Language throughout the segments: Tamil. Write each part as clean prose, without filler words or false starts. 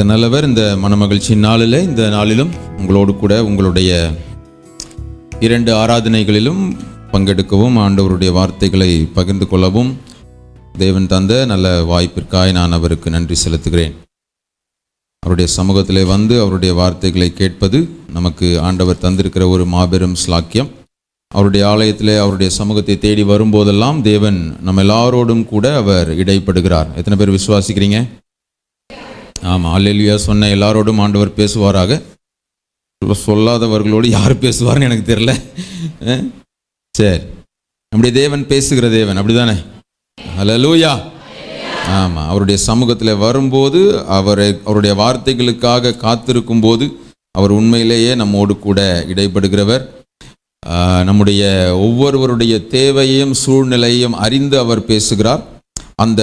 கர்த்தர் நல்லவர். இந்த மனமகிழ்ச்சி நாளில், இந்த நாளிலும் உங்களோடு கூட உங்களுடைய 2 ஆராதனைகளிலும் பங்கெடுக்கவும் ஆண்டவருடைய வார்த்தைகளை பகிர்ந்து கொள்ளவும் தேவன் தந்த நல்ல வாய்ப்பிற்காக நான் அவருக்கு நன்றி செலுத்துகிறேன். அவருடைய சமூகத்திலே வந்து அவருடைய வார்த்தைகளை கேட்பது நமக்கு ஆண்டவர் தந்திருக்கிற ஒரு மாபெரும் ஸ்லாக்கியம். அவருடைய ஆலயத்திலே அவருடைய சமூகத்தை தேடி வரும்போதெல்லாம் தேவன் நம்ம எல்லாரோடும் கூட அவர் இடைப்படுகிறார். எத்தனை பேர் விசுவாசிக்கிறீங்க? ஆமாம், அல்லேலூயா. சொன்ன எல்லாரோடும் ஆண்டவர் பேசுவாராக. சொல்லாதவர்களோடு யார் பேசுவார்னு எனக்கு தெரியல. சரி, நம்முடைய தேவன் பேசுகிற தேவன், அப்படிதானே? அல்லேலூயா. ஆமாம், அவருடைய சமூகத்தில் வரும்போது அவருடைய வார்த்தைகளுக்காக காத்திருக்கும் போது அவர் உண்மையிலேயே நம்மோடு கூட இடைப்படுகிறவர். நம்முடைய ஒவ்வொருவருடைய தேவையையும் சூழ்நிலையும் அறிந்து அவர் பேசுகிறார். அந்த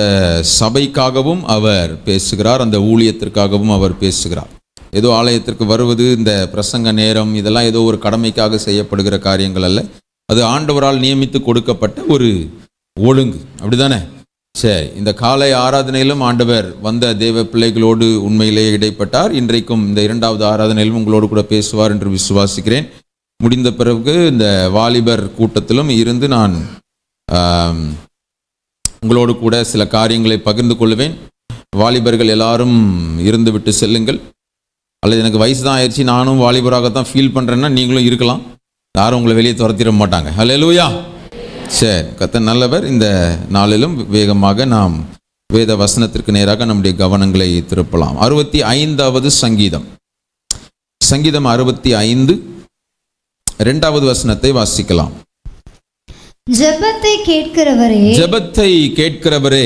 சபைக்காகவும் அவர் பேசுகிறார், அந்த ஊழியத்திற்காகவும் அவர் பேசுகிறார். ஏதோ ஆலயத்திற்கு வருவது, இந்த பிரசங்க நேரம், இதெல்லாம் ஏதோ ஒரு கடமைக்காக செய்யப்படுகிற காரியங்கள் அல்ல. அது ஆண்டவரால் நியமித்து கொடுக்கப்பட்ட ஒரு ஒழுங்கு, அப்படிதானே? சரி, இந்த காலை ஆராதனையிலும் ஆண்டவர் வந்த தேவ பிள்ளைகளோடு உண்மையிலேயே இடைப்பட்டார். இன்றைக்கும் இந்த 2வது ஆராதனையிலும் உங்களோடு கூட பேசுவார் என்று விசுவாசிக்கிறேன். முடிந்த பிறகு இந்த வாலிபர் கூட்டத்திலும் இருந்து நான் உங்களோடு கூட சில காரியங்களை பகிர்ந்து கொள்வேன். வாலிபர்கள் எல்லாரும் இருந்து விட்டு செல்லுங்கள். அல்லது எனக்கு வயசு தான் ஆயிடுச்சு, நானும் வாலிபராகத்தான் ஃபீல் பண்ணுறேன்னா நீங்களும் இருக்கலாம். யாரும் உங்களை வெளியே துரத்திட மாட்டாங்க. அல்லேலூயா. சரி, கர்த்தர் நல்லவர். இந்த நாளிலும் வேகமாக நாம் வேத வசனத்திற்கு நேராக நம்முடைய கவனங்களை திருப்பலாம். 65வது சங்கீதம், சங்கீதம் 65 2வது வசனத்தை வாசிக்கலாம். ஜெபத்தை கேட்கிறவரே,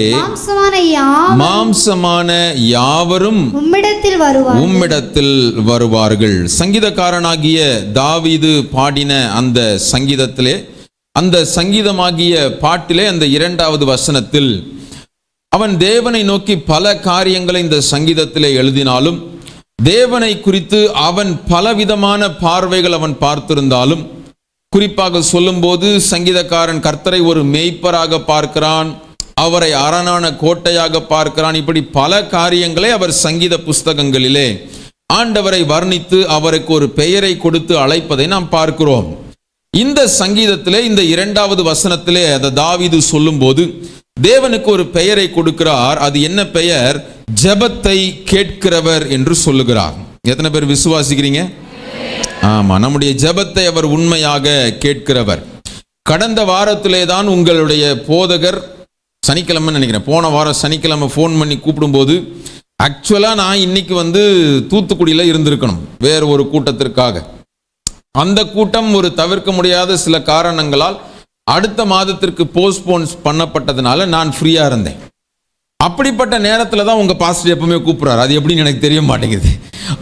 மாம்சமான யாவரும் உம்மிடத்தில் வருவார்கள். சங்கீதக்காரனாகிய தாவீது பாடின அந்த சங்கீதத்திலே, அந்த சங்கீதமாகிய பாட்டிலே, அந்த 2வது வசனத்தில் அவன் தேவனை நோக்கி பல காரியங்களை இந்த சங்கீதத்திலே எழுதினாலும், தேவனை குறித்து அவன் பலவிதமான பார்வைகள் அவன் பார்த்திருந்தாலும், குறிப்பாக சொல்லும்போது சங்கீதக்காரன் கர்த்தரை ஒரு மேய்ப்பராக பார்க்கிறான், அவரை அரணான கோட்டையாக பார்க்கிறான். இப்படி பல காரியங்களை அவர் சங்கீத புஸ்தகங்களிலே ஆண்டவரை வர்ணித்து அவருக்கு ஒரு பெயரை கொடுத்து அழைப்பதை நாம் பார்க்கிறோம். இந்த சங்கீதத்திலே, இந்த 2வது வசனத்திலே அதை தாவீது சொல்லும்போது தேவனுக்கு ஒரு பெயரை கொடுக்கிறார். அது என்ன பெயர்? ஜெபத்தை கேட்கிறவர் என்று சொல்லுகிறார். எத்தனை பேர் விசுவாசிக்கிறீங்க? ஆமா, நம்முடைய ஜெபத்தை அவர் உண்மையாக கேட்கிறவர். கடந்த வாரத்திலே தான் உங்களுடைய போதகர், சனிக்கிழமை நினைக்கிறேன், போன வாரம் சனிக்கிழமை ஃபோன் பண்ணி கூப்பிடும்போது, ஆக்சுவலா நான் இன்னைக்கு தூத்துக்குடியில் இருந்திருக்கணும் வேறு ஒரு கூட்டத்திற்காக. அந்த கூட்டம் ஒரு தவிர்க்க முடியாத சில காரணங்களால் அடுத்த மாதத்திற்கு போஸ்ட்போன் பண்ணப்பட்டதுனால நான் ஃப்ரீயா இருந்தேன். அப்படிப்பட்ட நேரத்தில் தான் உங்க பாஸ்டர் எப்பவுமே கூப்பிடுறாரு. அது எப்படின்னு எனக்கு தெரிய மாட்டேங்குது.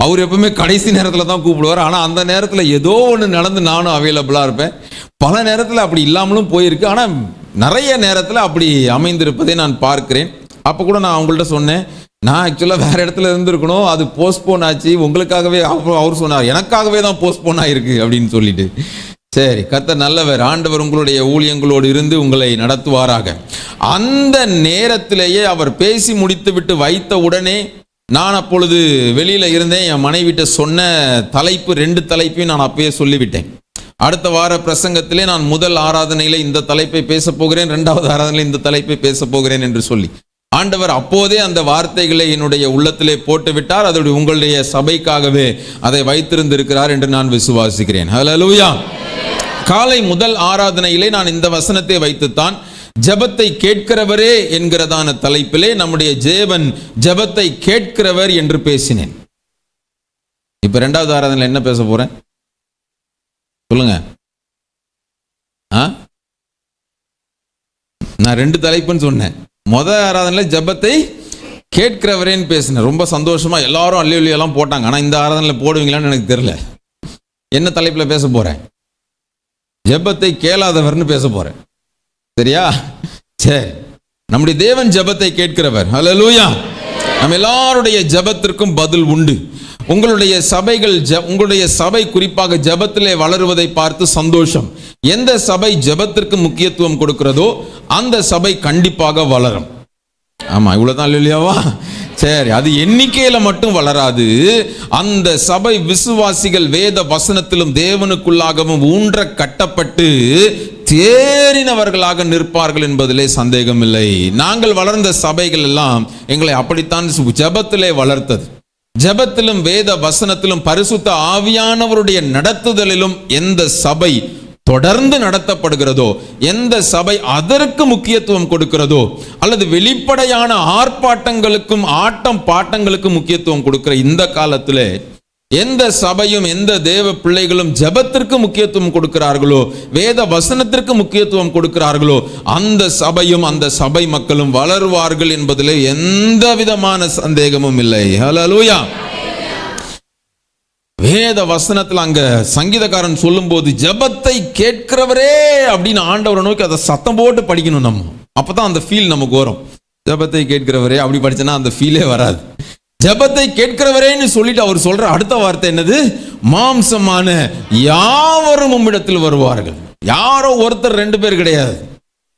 அவர் எப்பவுமே கடைசி நேரத்தில் தான் கூப்பிடுவார். ஆனால் அந்த நேரத்தில் ஏதோ ஒன்று நடந்து நானும் அவைலபிளாக இருப்பேன். பல நேரத்தில் அப்படி இல்லாமலும் போயிருக்கு, ஆனால் நிறைய நேரத்தில் அப்படி அமைந்திருப்பதை நான் பார்க்கிறேன். அப்போ கூட நான் அவங்கள்ட்ட சொன்னேன், நான் ஆக்சுவலாக வேற இடத்துல இருந்திருக்கணும், அது போஸ்ட்போன் ஆச்சு, உங்களுக்காகவே. அவர் சொன்னார், எனக்காகவே தான் போஸ்ட்போன் ஆயிருக்கு அப்படின்னு சொல்லிட்டு. சரி, கர்த்தர் நல்லவர். ஆண்டவர் உங்களுடைய ஊழியங்களோடு இருந்து உங்களை நடத்துவாராக. அந்த நேரத்திலேயே அவர் பேசி முடித்து விட்டு வைத்த உடனே நான் அப்பொழுது வெளியில இருந்தேன். என் மனைவிட்ட சொன்ன தலைப்பு, 2 தலைப்பையும் நான் அப்பயே சொல்லிவிட்டேன். அடுத்த வார பிரசங்கத்திலே நான் முதல் ஆராதனையில இந்த தலைப்பை பேச போகிறேன், 2வது ஆராதனையில இந்த தலைப்பை பேச போகிறேன் என்று சொல்லி ஆண்டவர் அப்போதே அந்த வார்த்தைகளை என்னுடைய உள்ளத்திலே போட்டு விட்டார். அதோடு உங்களுடைய சபைக்காகவே அதை வைத்திருந்திருக்கிறார் என்று நான் விசுவாசிக்கிறேன். ஹல்லேலூயா. காலை முதல் ஆராதனையிலே நான் இந்த வசனத்தை வைத்துத்தான் ஜெபத்தை கேட்கிறவரே என்கிறதான தலைப்பிலே நம்முடைய தேவன் ஜெபத்தை கேட்கிறவர் என்று பேசினேன். இப்ப 2வது ஆராதனையில் என்ன பேச போறேன் சொல்லுங்க. நான் 2 தலைப்புன்னு சொன்னேன். முதல் ஆராதனையில் ஜெபத்தை கேட்கிறவரேன்னு பேசினேன். ரொம்ப சந்தோஷமா எல்லாரும் அல்லேலூயாலாம் போட்டாங்க. ஆனா இந்த ஆராதனையில் போடுவீங்களான்னு எனக்கு தெரியல. என்ன தலைப்புல பேச போறேன்? ஜெபத்தை கேளாதவர்னு பேச போறேன். சரியா? சரி, நம்முடைய தேவன் ஜெபத்தை கேட்கிறவர். ஹல்லேலூயா. நம்ம எல்லாருடைய ஜெபத்திற்கும் பதில் உண்டு. உங்களுடைய சபைகள், உங்களுடைய சபை குறிப்பாக ஜெபத்திலே வளருவதை பார்த்து சந்தோஷம். எந்த சபை ஜெபத்திற்கு முக்கியத்துவம் கொடுக்கிறதோ அந்த சபை கண்டிப்பாக வளரும். ஆமா, இவ்வளவுதான் இல்லையாவா? சரி, அது எண்ணிக்கையில மட்டும் வளராது. அந்த சபை விசுவாசிகள் வேத வசனத்திலும் தேவனுக்குள்ளாகவும் ஊன்ற கட்டப்பட்டு தேறினவர்களாக நிற்பார்கள் என்பதிலே சந்தேகம் இல்லை. நாங்கள் வளர்ந்த சபைகள் எல்லாம் எங்களை அப்படித்தான் ஜெபத்திலே வளர்த்தது. ஜெபத்திலும் வேத வசனத்திலும் பரிசுத்த ஆவியானவருடைய நடத்துதலிலும் எந்த சபை தொடர்ந்து நடத்தப்படுகிறதோ, எந்த சபை அதற்கு முக்கியத்துவம் கொடுக்கிறதோ, அல்லது வெளிப்படையான ஆர்ப்பாட்டங்களுக்கும் ஆட்டம் பாட்டங்களுக்கும் முக்கியத்துவம் கொடுக்கிற இந்த காலத்தில் எந்த சபையும் எந்த தேவ பிள்ளைகளும் ஜெபத்திற்கு முக்கியத்துவம் கொடுக்கிறார்களோ, வேத வசனத்திற்கு முக்கியத்துவம் கொடுக்கிறார்களோ, அந்த சபையும் அந்த சபை மக்களும் வளருவார்கள் என்பதிலே எந்த விதமான சந்தேகமும் இல்லை. ஹல்லேலூயா. வேத வசனத்தில் அங்க சங்கீதக்காரன் சொல்லும் போது ஜெபத்தை கேட்கிறவரே அப்படின்னு ஆண்டவரை நோக்கி அதை சத்தம் போட்டு படிக்கணும். நம்ம அப்பதான் அந்த ஃபீல் நமக்கு வரும். ஜெபத்தை கேட்கிறவரே அப்படி படிச்சனா அந்த ஃபீலே வராது. ஜெபத்தை கேட்கிறவரேன்னு சொல்லிட்டு அவர் சொல்ற அடுத்த வார்த்தை என்னது? மாம்சமான யாவரும் உம்மிடத்தில் வருவார்கள். யாரோ ஒருத்தர் ரெண்டு பேர் கிடையாது.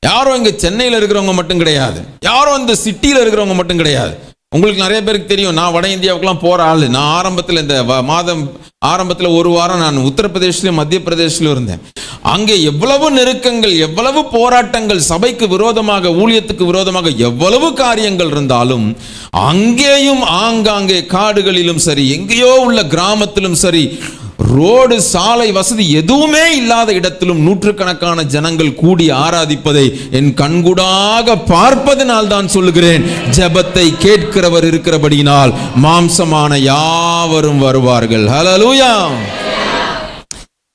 யாரோ இங்க சென்னையில் இருக்கிறவங்க மட்டும் கிடையாது. யாரோ இந்த சிட்டியில் இருக்கிறவங்க மட்டும் கிடையாது. உங்களுக்கு நிறைய பேருக்கு தெரியும், நான் வட இந்தியாவுக்குலாம் போகிற ஆள். நான் ஆரம்பத்தில் இந்த மாதம் ஆரம்பத்தில் ஒரு வாரம் நான் உத்தரப்பிரதேசிலும் மத்திய பிரதேசிலும் இருந்தேன். அங்கே எவ்வளவு நெருக்கங்கள், எவ்வளவு போராட்டங்கள், சபைக்கு விரோதமாக, ஊழியத்துக்கு விரோதமாக எவ்வளவு காரியங்கள் இருந்தாலும் அங்கேயும் ஆங்காங்கே காடுகளிலும் சரி, எங்கேயோ உள்ள கிராமத்திலும் சரி, ரோடு சாலை வசதி எதுவுமே இல்லாத இடத்திலும் நூற்றுக்கணக்கான ஜனங்கள் கூடி ஆராதிப்பதை என் கண்கூடாக பார்ப்பதனால் தான் சொல்லுகிறேன், ஜெபத்தை கேட்கிறவர் இருக்கிறபடியினால் மாம்சமான யாவரும் வருவார்கள். ஹல்லேலூயா.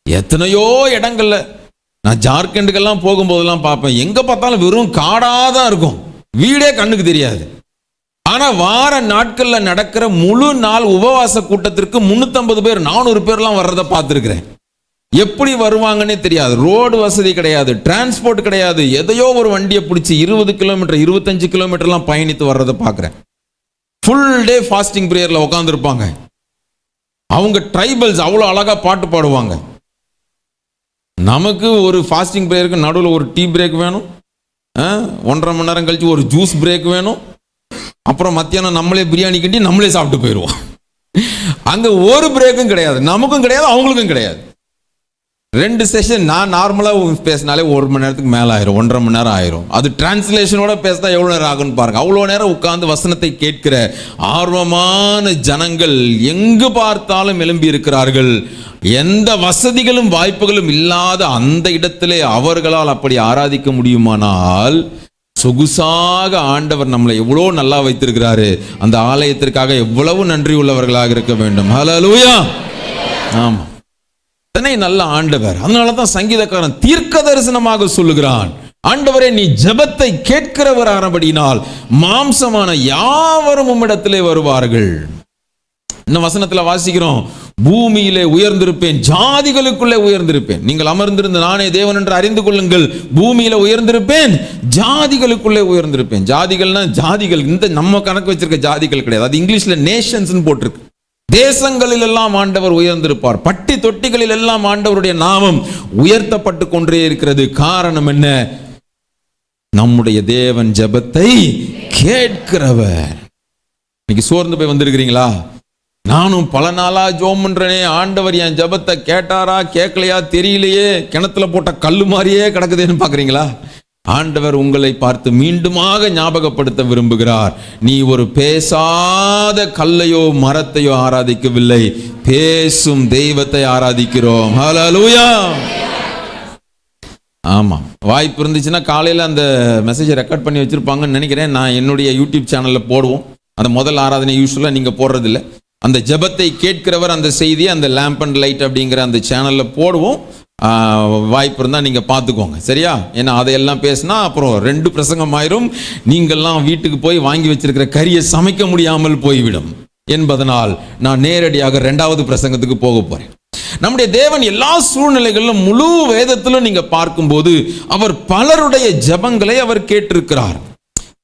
எத்தனையோ இடங்கள்ல நான் ஜார்க்கண்டுக்கெல்லாம் போகும்போதெல்லாம் பார்ப்பேன், எங்க பார்த்தாலும் வெறும் காடாதான் இருக்கும், வீடே கண்ணுக்கு தெரியாது. ஆனா வார நாட்கள்ல நடக்கிற முழு நாள் உபவாச கூட்டத்திற்கு 350 பேர் 400 பேர்லாம் வர்றதை பார்த்துருக்கிறேன். எப்படி வருவாங்கன்னே தெரியாது. ரோடு வசதி கிடையாது, டிரான்ஸ்போர்ட் கிடையாது. எதையோ ஒரு வண்டியை பிடிச்சி 20 கிலோமீட்டர் 25 கிலோமீட்டர்லாம் பயணித்து வர்றதை பார்க்குறேன். ஃபுல் டே ஃபாஸ்டிங் பிரேயர்ல உட்காந்துருப்பாங்க. அவங்க ட்ரைபல்ஸ் அவ்வளோ அழகா பாட்டு பாடுவாங்க. நமக்கு ஒரு ஃபாஸ்டிங் பிரேயருக்கு நடுவில் ஒரு டீ பிரேக் வேணும், 1.5 மணி நேரம் கழிச்சு ஒரு ஜூஸ் பிரேக் வேணும், அப்புறம் மத்தியானம் நம்மளே பிரியாணி கிண்டி நம்மளே சாப்பிட்டு போயிடுவோம். அங்க ஒரு பிரேக்கும் கிடையாது, நமக்கும் கிடையாது, அவங்களுக்கும் கிடையாது. 2 செஷன் நான் நார்மலாக பேசினாலே 1 மணி நேரத்துக்கு மேலே ஆயிரும், 1.5 மணி நேரம் ஆயிரும். அது டிரான்ஸ்லேஷனோட பேசினா எவ்வளோ நேரம் ஆகுன்னு பாருங்க. அவ்வளோ நேரம் உட்கார்ந்து வசனத்தை கேட்கிற ஆர்வமான ஜனங்கள் எங்கு பார்த்தாலும் எழும்பி இருக்கிறார்கள். எந்த வசதிகளும் வாய்ப்புகளும் இல்லாத அந்த இடத்திலே அவர்களால் அப்படி ஆராதிக்க முடியுமானால் சொகுசாக ஆண்டவர் நம்மளை எவ்வளோ நல்லா வைத்திருக்கிறாரு. அந்த ஆலயத்திற்காக எவ்வளவு நன்றி உள்ளவர்களாக இருக்க வேண்டும். ஹல்லேலூயா. ஆமா, நல்ல ஆண்டவர். அதனாலதான் சங்கீதக்காரன் தீர்க்க தரிசனமாக சொல்லுகிறான், ஆண்டவரே நீ ஜெபத்தை கேட்கிறவரானபடியினால் மாம்சமான யாவரும் உம்மிடத்திலே வருவார்கள். இந்த வசனத்துல வாசிக்கிறோம், பூமியிலே உயர்ந்திருப்பேன், ஜாதிகளுக்குள்ளே உயர்ந்திருப்பேன். நீங்கள் அமர்ந்திருந்த நானே தேவன் என்று அறிந்து கொள்ளுங்கள். பூமியில உயர்ந்திருப்பேன், ஜாதிகளுக்குள்ளே உயர்ந்திருப்பேன். ஜாதிகள்னா ஜாதிகள் இந்த நம்ம கணக்கு வச்சிருக்க ஜாதிகள் கிடையாது. அது இங்கிலீஷ்ல நேஷன்ஸ் போட்டிருக்கு. தேசங்களில் எல்லாம் ஆண்டவர் உயர்ந்திருப்பார். பட்டி தொட்டிகளில் எல்லாம் ஆண்டவருடைய நாமம் உயர்த்தப்பட்டு கொண்டே இருக்கிறது. காரணம் என்ன? நம்முடைய தேவன் ஜெபத்தை கேட்கிறவர். இன்னைக்கு சோர்ந்து போய் வந்திருக்கிறீங்களா? நானும் பல நாளா ஜோம் பண்றேனே, ஆண்டவர் என் ஜெபத்தை கேட்டாரா கேட்கலையா தெரியலையே, கிணத்துல போட்ட கல்லு மாதிரியே கிடக்குதுன்னு பாக்குறீங்களா? ஆண்டவர் உங்களை பார்த்து மீண்டுமாக ஞாபகப்படுத்த விரும்புகிறார். நீ ஒரு பேசாத கல்லையோ மரத்தையோ ஆராதிக்கவில்லை, பேசும் தெய்வத்தை ஆராதிக்கிறோம். ஹல்லேலூயா. ஆமா, வாய்ப்பு இருந்துச்சுன்னா காலையில அந்த மெசேஜை ரெக்கார்ட் பண்ணி வச்சிருப்பாங்கன்னு நினைக்கிறேன். நான் என்னுடைய யூடியூப் சேனல்ல போடுவோம். அந்த முதல் ஆராதனை யூஸ்வலா நீங்க போடுறதில்லை. அந்த ஜெபத்தை கேட்கிறவர் அந்த செய்தியை அந்த லேம்ப் அண்ட் லைட் அப்படிங்கிற அந்த சேனல்ல போடுவோம். வாய்ப்பு இருந்தால் நீங்கள் பார்த்துக்கோங்க, சரியா? ஏன்னா அதையெல்லாம் பேசினா அப்புறம் 2 பிரசங்கம் ஆயிரும். நீங்கள்லாம் வீட்டுக்கு போய் வாங்கி வச்சிருக்கிற கறியை சமைக்க முடியாமல் போய்விடும் என்பதனால் நான் நேரடியாக 2வது பிரசங்கத்துக்கு போக போறேன். நம்முடைய தேவன் எல்லா சூழ்நிலைகளிலும் முழு வேதத்திலும் நீங்க பார்க்கும்போது அவர் பலருடைய ஜெபங்களை அவர் கேட்டிருக்கிறார்.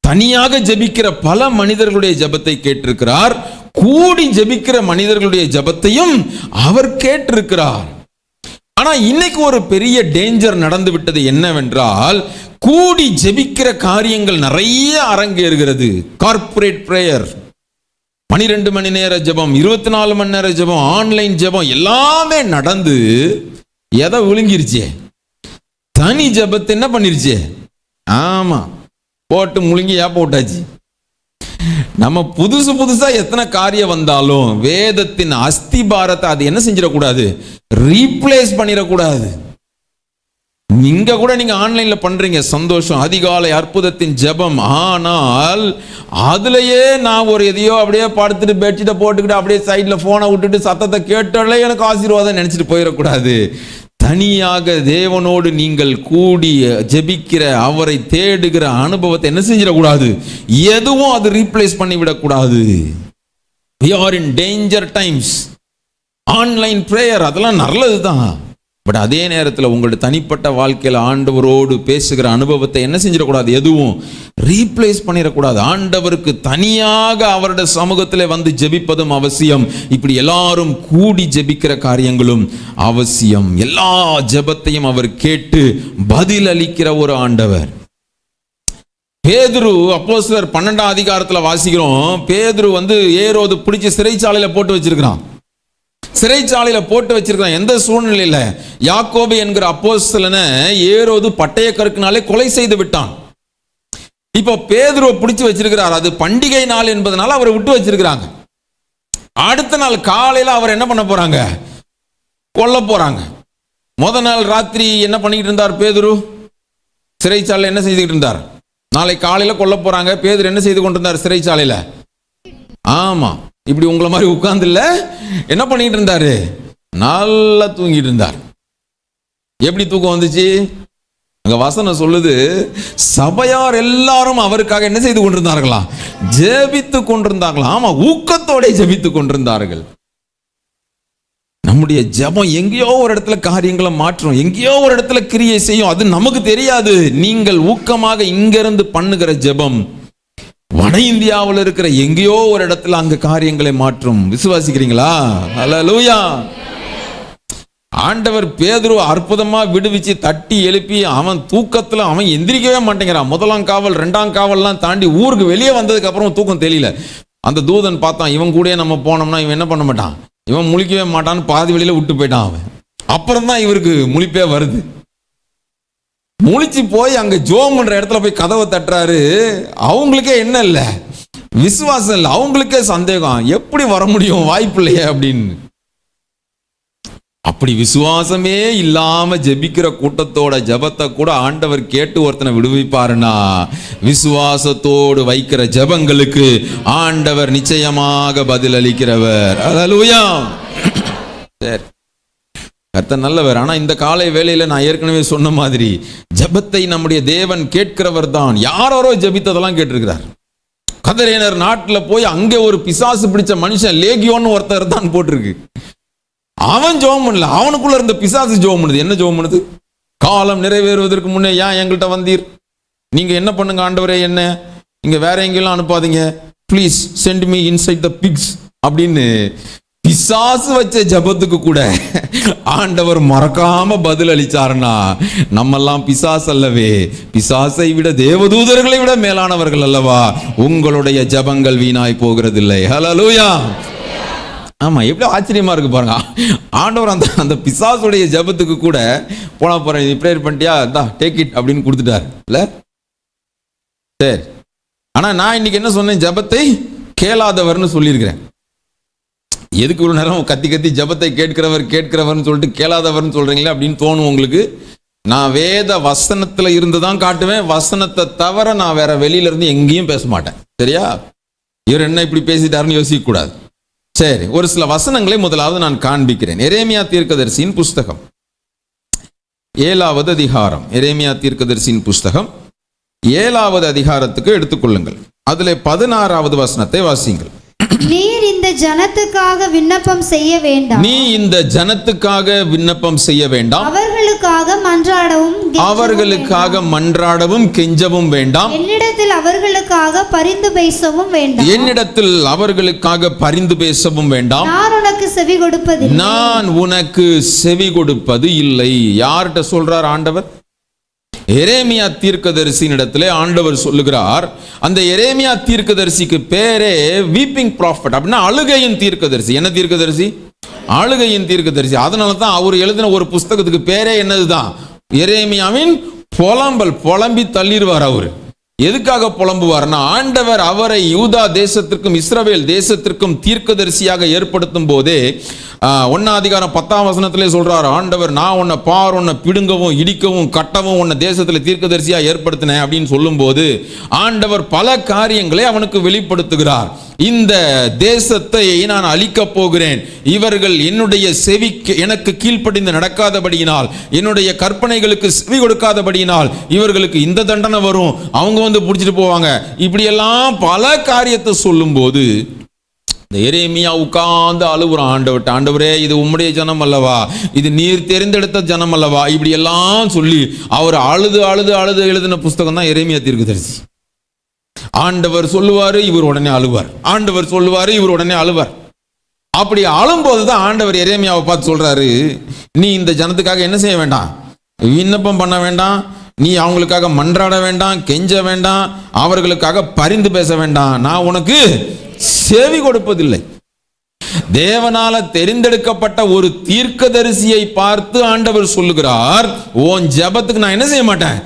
தனியாக ஜெபிக்கிற பல மனிதர்களுடைய ஜெபத்தை கேட்டிருக்கிறார். கூடி ஜெபிக்கிற மனிதர்களுடைய ஜெபத்தையும் அவர் கேட்டிருக்கிறார். ஆனா இன்னைக்கு ஒரு பெரிய டேஞ்சர் நடந்து விட்டது. என்னவென்றால், கூடி ஜெபிக்கிற காரியங்கள் நிறைய அரங்கேறுகிறது. கார்ப்பரேட் பிரேயர், 12 மணி நேர ஜெபம், 24 மணி நேர ஜெபம், ஆன்லைன் ஜெபம் எல்லாமே நடந்து எதை விழுங்கிருச்சே? தனி ஜெபத்தை என்ன பண்ணிருச்சு? ஆமா, போட்டு முழுங்கியா போட்டாச்சு. நம்ம புதுசா எத்தனை காரியம் வந்தாலும் வேதத்தின் அஸ்திபாரத்தை அது என்ன செஞ்சிடக்கூடாது? ரீப்ளேஸ் பண்ணிடக்கூடாது. நீங்க கூட நீங்க ஆன்லைன்ல பண்றீங்க, சந்தோஷம், அதிகாலை அற்புதத்தின் ஜெபம். ஆனால் அதுலயே நான் ஒரு எதையோ அப்படியே படுத்துட்டு பெட்ஷீட்டை போட்டுக்கிட்டு அப்படியே சைட்ல போனை விட்டுட்டு சத்தத்தை கேட்டாலே எனக்கு ஆசீர்வாதம் நினைச்சிட்டு போயிடக்கூடாது. தனியாக தேவனோடு நீங்கள் கூடி ஜெபிக்கிற, அவரை தேடுகிற அனுபவத்தை என்ன செஞ்சிடக்கூடாது? எதுவும் அது ரீப்ளேஸ் பண்ணி விடக்கூடாது. We are in danger times. Online prayer அதெல்லாம் நல்லதுதான். பட் அதே நேரத்தில் உங்களுடைய தனிப்பட்ட வாழ்க்கையில் ஆண்டவரோடு பேசுகிற அனுபவத்தை என்ன செஞ்சிடக்கூடாது? எதுவும் ரீப்ளேஸ் பண்ணிடக்கூடாது. ஆண்டவருக்கு தனியாக அவருடைய சமூகத்தில் வந்து ஜெபிப்பதும் அவசியம். இப்படி எல்லாரும் கூடி ஜெபிக்கிற காரியங்களும் அவசியம். எல்லா ஜெபத்தையும் அவர் கேட்டு பதில் அளிக்கிற ஒரு ஆண்டவர். பேதுரு அப்போஸ்தலர் 12ஆம் அதிகாரத்தில் வாசிக்கிறோம். பேதுரு வந்து ஏரோது பிடிச்சி சிறைச்சாலையில போட்டு வச்சிருக்கிறான். சிறைச்சாலையில போட்டு வச்சிருக்கான். எந்த சூழ்நிலையில? யாக்கோபு என்கிற அப்போஸ்தலனை ஏரோது பட்டய கருக்கினாலே கொலை செய்து விட்டான். இப்போ பேதுருவை பிடிச்சு வச்சிருக்கிறார். அது பண்டிகை நாள் என்பதனால அவரை விட்டு வச்சிருக்கிறாங்க. அடுத்த நாள் காலையில அவர் என்ன பண்ண போறாங்க? கொல்ல போறாங்க. முத நாள் ராத்திரி என்ன பண்ணிக்கிட்டு இருந்தார் பேதுரு? சிறைச்சாலையில் என்ன செய்துகிட்டு இருந்தார்? நாளை காலையில கொல்ல போறாங்க. பேதுரு என்ன செய்து கொண்டிருந்தார் சிறைச்சாலையில? ஆமா, இப்படி உங்களை மாதிரி உட்கார்ந்து இல்ல, என்ன பண்ணிட்டு இருந்தாரு? நல்லா தூங்கிட்டு இருந்தார். எப்படி தூக்கம் வந்துச்சு? அங்க வசனம் சொல்லுது, சபையார் எல்லாரும் அவருக்காக என்ன செய்து கொண்டிருந்தார்களா? ஜெபித்து கொண்டிருந்தார்களா? ஆமா, ஊக்கத்தோட ஜெபித்து கொண்டிருந்தார்கள். நம்முடைய ஜெபம் எங்கேயோ ஒரு இடத்துல காரியங்களை மாற்றும், எங்கேயோ ஒரு இடத்துல கிரியை செய்யும். அது நமக்கு தெரியாது. நீங்கள் ஊக்கமாக இங்கிருந்து பண்ணுகிற ஜெபம் வட இந்தியாவில் இருக்கிற எங்கேயோ ஒரு இடத்துல அங்க காரியங்களை மாற்றும். விசுவாசிக்கிறீங்களா? அல்லேலூயா. ஆண்டவர் பேதுரு அற்புதமா விடுவிச்சு தட்டி எழுப்பி அவன் தூக்கத்துல அவன் எந்திரிக்கவே மாட்டேங்கிறான். முதலாம் காவல் 2ஆம் காவல்லாம் தாண்டி ஊருக்கு வெளியே வந்ததுக்கு அப்புறம் தூக்கம் தெரியல. அந்த தூதன் பார்த்தான், இவன் கூட நம்ம போனோம்னா இவன் என்ன பண்ண மாட்டான், இவன் முழிக்கவே மாட்டான்னு பாதி வெளியில விட்டு போயிட்டான் அவன். அப்புறம் தான் இவருக்கு முழிப்பே வருது. முழிச்சு போய் அங்க ஜோம் பண்ற இடத்துல போய் கதவை தட்டுறாரு. அவங்களுக்கே என்ன இல்ல, விசுவாசம் இல்லை. அவங்களுக்கே சந்தேகம், எப்படி வர முடியும், வாய்ப்பு இல்லையே அப்படின்னு. அப்படி விசுவாசமே இல்லாம ஜெபிக்கிற கூட்டத்தோட ஜெபத்தை கூட ஆண்டவர் கேட்டு ஒருத்தனை விடுவிப்பாருன்னா, விசுவாசத்தோடு வைக்கிற ஜெபங்களுக்கு ஆண்டவர் நிச்சயமாக பதில் அளிக்கிறவர். அல்லேலூயா. சரி, கர்த்தர் நல்லவர். ஆனா இந்த காலை வேளையில நான் ஏற்கனவே சொன்ன மாதிரி ஜெபத்தை நம்முடைய தேவன் கேட்கிறவர் தான். யாரோ ஜெபித்ததெல்லாம் கேட்டிருக்கிறார். கதரேனர் நாட்டில் போய் அங்கே ஒரு பிசாசு பிடிச்ச மனுஷன் லேகியோன்னு ஒருத்தர் தான் போட்டிருக்கு. அவன் ஜெபம் பண்ணல, அவனுக்குள்ள இருந்த பிசாசு ஜெபம் பண்ணுது. என்ன ஜெபம் பண்ணுது? காலம் நிறைவேறுவதற்கு முன்னே ஏன் எங்கள்கிட்ட வந்தீர்? நீங்க என்ன பண்ணுங்க ஆண்டவரே, என்ன நீங்க வேற எங்கெல்லாம் அனுப்பாதீங்க, please send me inside the pics அப்படின்னு பிசாசு வச்ச ஜபத்துக்கு கூட ஆண்டவர் மறக்காம பதில் அளிச்சாருன்னா, நம்மெல்லாம் பிசாசு அல்லவே, பிசாசை விட தேவதூதர்களை விட மேலானவர்கள் அல்லவா? உங்களுடைய ஜபங்கள் வீணாய் போகிறதில்லை. ஹல்லேலூயா. ஆமா, எப்படி ஆச்சரியமா இருக்கு பாருங்க. ஆண்டவர் அந்த பிசாசுடைய ஜபத்துக்கு கூட போனா போறேன், நீ ப்ரேயர் பண்ணிட்டியா, டேக் இட் அப்படின்னு கொடுத்துட்டார் இல்ல? சரி, ஆனா நான் இன்னைக்கு என்ன சொன்னேன்? ஜபத்தை கேளாதவர்னு சொல்லியிருக்கிறேன். எதுக்கு ஒரு நேரம் கத்தி கத்தி ஜபத்தை கேட்கிறவர்னு சொல்லிட்டு கேளாதவர்னு சொல்றீங்களே அப்படின்னு தோணும் உங்களுக்கு. நான் வேத வசனத்துல இருந்து தான் காட்டுவேன். வசனத்தை தவிர நான் வேற வெளியில இருந்து எங்கேயும் பேச மாட்டேன். சரியா? இவர் என்ன இப்படி பேசிட்டாருன்னு யோசிக்க கூடாது. சரி, ஒரு சில வசனங்களை முதலாவது நான் காண்பிக்கிறேன். எரேமியா தீர்க்கதரிசியின் புஸ்தகம் 7வது அதிகாரம். எரேமியா தீர்க்கதரிசியின் புஸ்தகம் 7வது அதிகாரத்துக்கு எடுத்துக்கொள்ளுங்கள். அதிலே 16வது வசனத்தை வாசிங்கள். நீர் இந்த ஜனத்துக்காக விண்ணப்பம் செய்ய வேண்டாம். நீ இந்த ஜனத்துக்காக விண்ணப்பம் செய்ய வேண்டாம். அவர்களுக்காக மன்றாடவும் கெஞ்சவும் வேண்டாம். என்னிடத்தில் அவர்களுக்காக பரிந்து பேசவும் வேண்டாம். என்னிடத்தில் அவர்களுக்காக பரிந்து பேசவும் வேண்டாம். நான் உனக்கு செவி கொடுப்பதில்லை. நான் உனக்கு செவி கொடுப்பது இல்லை. யார்கிட்ட சொல்றார் ஆண்டவர்? எரேமியா தீர்க்கதரிசியின் இடத்திலே ஆண்டவர் சொல்லுகிறார், அந்த எரேமியா தீர்க்கதரிசிக்கு பேரே வீப்பிங் ப்ராஃபட், அப்படின்னா அழுகையின் தீர்க்கதரிசி. என்ன தீர்க்கதரிசி? அழுகையின் தீர்க்கதரிசி. அதனால தான் அவர் எழுதின ஒரு புஸ்தகத்துக்கு பேரே என்னதுதான்? எரேமியாவின் புலம்பல். புலம்பி தள்ளிடுவார். அவரு எதுக்காக புலம்புவார்னா, ஆண்டவர் அவரை யூதா தேசத்திற்கும் இஸ்ரவேல் தேசத்திற்கும் தீர்க்கதரிசியாக ஏற்படுத்தும் போதே 1 அதிகாரம் 10ஆம் வசனத்திலே சொல்றார், ஆண்டவர் நான் உன்னை பார், உன்னை பிடுங்கவும் இடிக்கவும் கட்டவும் உன்னை தேசத்தில் தீர்க்கதரிசியா ஏற்படுத்தினேன் அப்படின்னு சொல்லும் போது ஆண்டவர் பல காரியங்களை அவனுக்கு வெளிப்படுத்துகிறார். இந்த தேசத்தை நான் அழிக்கப் போகிறேன், இவர்கள் என்னுடைய செவிக்கு எனக்கு கீழ்ப்படிந்து நடக்காதபடியினால், என்னுடைய கற்பனைகளுக்கு செவி கொடுக்காதபடியினால் இவர்களுக்கு இந்த தண்டனை வரும், அவங்க வந்து பிடிச்சிட்டு போவாங்க, இப்படியெல்லாம் பல காரியத்தை சொல்லும் போது இந்த எரேமியா உட்கார்ந்து அழுகுறான் ஆண்டவர்ட்ட. ஆண்டவரே, இது உம்முடைய ஜனம் அல்லவா, இது நீர் தெரிந்தெடுத்த ஜனம் அல்லவா, இப்படி எல்லாம் சொல்லி அவர் அழுது அழுது அழுது எழுதின புஸ்தகம் தான் எரேமியா தீர்க்கதரிசி. ஆண்டவர் சொல்லுவாரு, இவர் உடனே அழுவார். ஆண்டவர் சொல்லுவாரு, இவர் உடனே அழுவார். அப்படி அழும்போது தான் ஆண்டவர் எரேமியாவை பார்த்து சொல்றாரு, நீ இந்த ஜனத்துக்காக என்ன செய்ய வேண்டாம், விண்ணப்பம் பண்ண வேண்டாம், நீ அவங்களுக்காக மன்றாட வேண்டாம், கெஞ்ச வேண்டாம், அவர்களுக்காக பரிந்து பேச வேண்டாம், நான் உனக்கு செவி கொடுப்பதில்லை. தேவனால தெரிந்தெடுக்கப்பட்ட ஒரு தீர்க்கதரிசியை பார்த்து ஆண்டவர் சொல்லுகிறார், உன் ஜெபத்துக்கு நான் என்ன செய்ய மாட்டேன்,